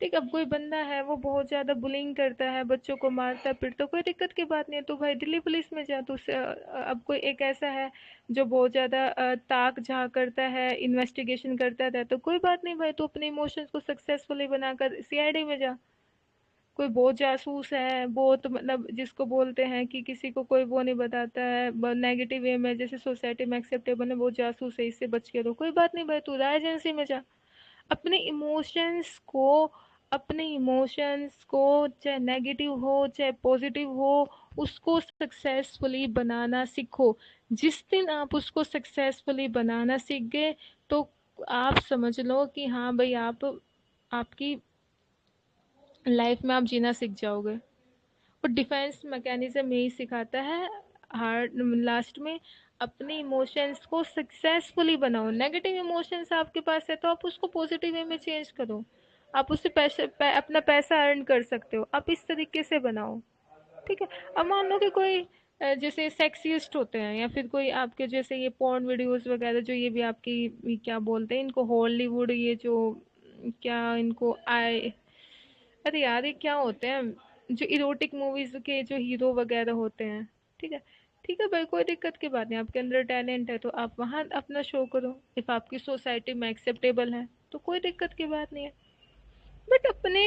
ठीक है, अब कोई बंदा है वो बहुत ज्यादा बुलिंग करता है, बच्चों को मारता पीटता, कोई दिक्कत की बात नहीं है, तो भाई दिल्ली पुलिस में जा, तो उससे अब कोई एक ऐसा है जो बहुत ज्यादा ताक झाक करता है, इन्वेस्टिगेशन करता है, तो कोई बात नहीं भाई, तो अपने इमोशंस को सक्सेसफुली बनाकर सीआईडी में जा। कोई बहुत जासूस है, बहुत मतलब जिसको बोलते हैं कि किसी को कोई वो नहीं बताता है, नेगेटिव वे में, जैसे सोसाइटी में एक्सेप्टेबल है, वो जासूस है, इससे बच के रहो। कोई बात नहीं भाई, तू रहा एजेंसी में जा। अपने इमोशंस को चाहे नेगेटिव हो चाहे पॉजिटिव हो, उसको सक्सेसफुली बनाना सीखो। जिस दिन आप उसको सक्सेसफुली बनाना सीख गए, तो आप समझ लो कि हाँ भाई, आप आपकी लाइफ में आप जीना सीख जाओगे। और डिफेंस मैकेनिज्म यही सिखाता है, हार्ड लास्ट में, अपने इमोशंस को सक्सेसफुली बनाओ। नेगेटिव इमोशंस आपके पास है तो आप उसको पॉजिटिव वे में चेंज करो। आप उससे अपना पैसा अर्न कर सकते हो, आप इस तरीके से बनाओ। ठीक है। अब मान लो कि कोई जैसे सेक्सिस्ट होते हैं, या फिर कोई आपके जैसे ये पॉर्न वीडियोस वगैरह, जो ये भी आपकी, ये क्या बोलते हैं इनको, हॉलीवुड, ये जो क्या इनको आए, अरे यार ये क्या होते हैं जो इरोटिक मूवीज के जो हीरो वगैरह होते हैं। ठीक है। ठीक है भाई, कोई दिक्कत की बात नहीं, आपके अंदर टैलेंट है तो आप वहाँ अपना शो करो। इफ आपकी सोसाइटी में एक्सेप्टेबल है तो कोई दिक्कत की बात नहीं है। बट अपने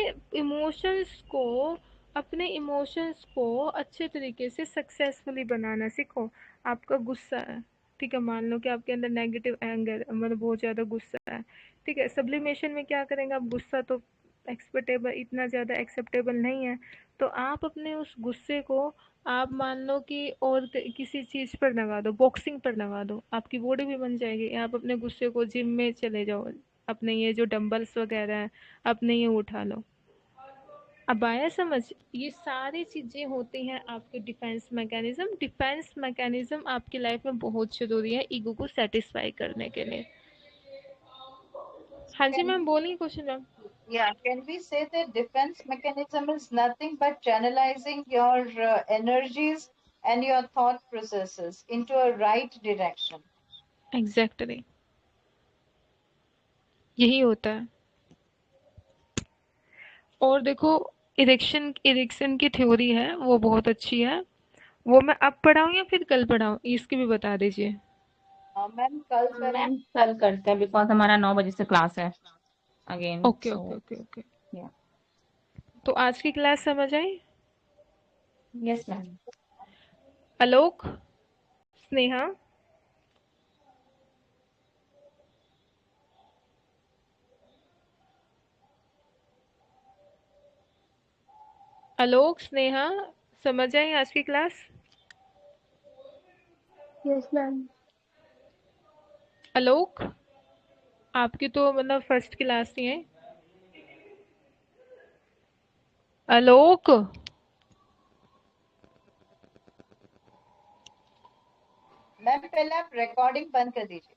इमोशंस को अच्छे तरीके से सक्सेसफुली बनाना सीखो। आपका गुस्सा है, ठीक है, मान लो कि आपके अंदर नेगेटिव एंगर, मतलब बहुत ज़्यादा गुस्सा है। ठीक है, सब्लिमेशन में क्या करेंगे आप, गुस्सा तो एक्सपेक्टेबल, इतना ज़्यादा एक्सेप्टेबल नहीं है, तो आप अपने उस गुस्से को, आप मान लो कि और किसी चीज़ पर लगा दो, बॉक्सिंग पर लगा दो, आपकी बॉडी भी बन जाएगी। आप अपने गुस्से को जिम में चले जाओ, अपने ये जो डंबल्स वगैरह हैं, अपने ये उठा लो। अब आया समझ? ये सारी चीजें होती हैं आपके डिफेंस मैकेनिज्म आपकी लाइफ में बहुत जरूरी है ईगो को सेटिस्फाई करने के लिए। हाँ जी Can मैम, बोलिए question ma'am. yeah, can we say that defense mechanism is nothing but channelizing your energies and your thought processes into a right direction? Exactly, यही होता है। और देखो, इरिक्शन की थ्योरी है, वो बहुत अच्छी है। वो मैं अब पढ़ाऊँ या फिर कल पढ़ाऊँ, इसकी भी बता दीजिए। मैम कल करें। मैम कल करते हैं बिकॉज हमारा 9 बजे से क्लास है again, okay so okay okay okay. या तो आज की क्लास समझ आई? Yes ma'am. आलोक, स्नेहा, आलोक, स्नेहा, समझ आई आज की क्लास? Yes ma'am. आलोक, आपकी तो मतलब फर्स्ट क्लास ही है। आलोक, मैम पहले आप रिकॉर्डिंग बंद कर दीजिए।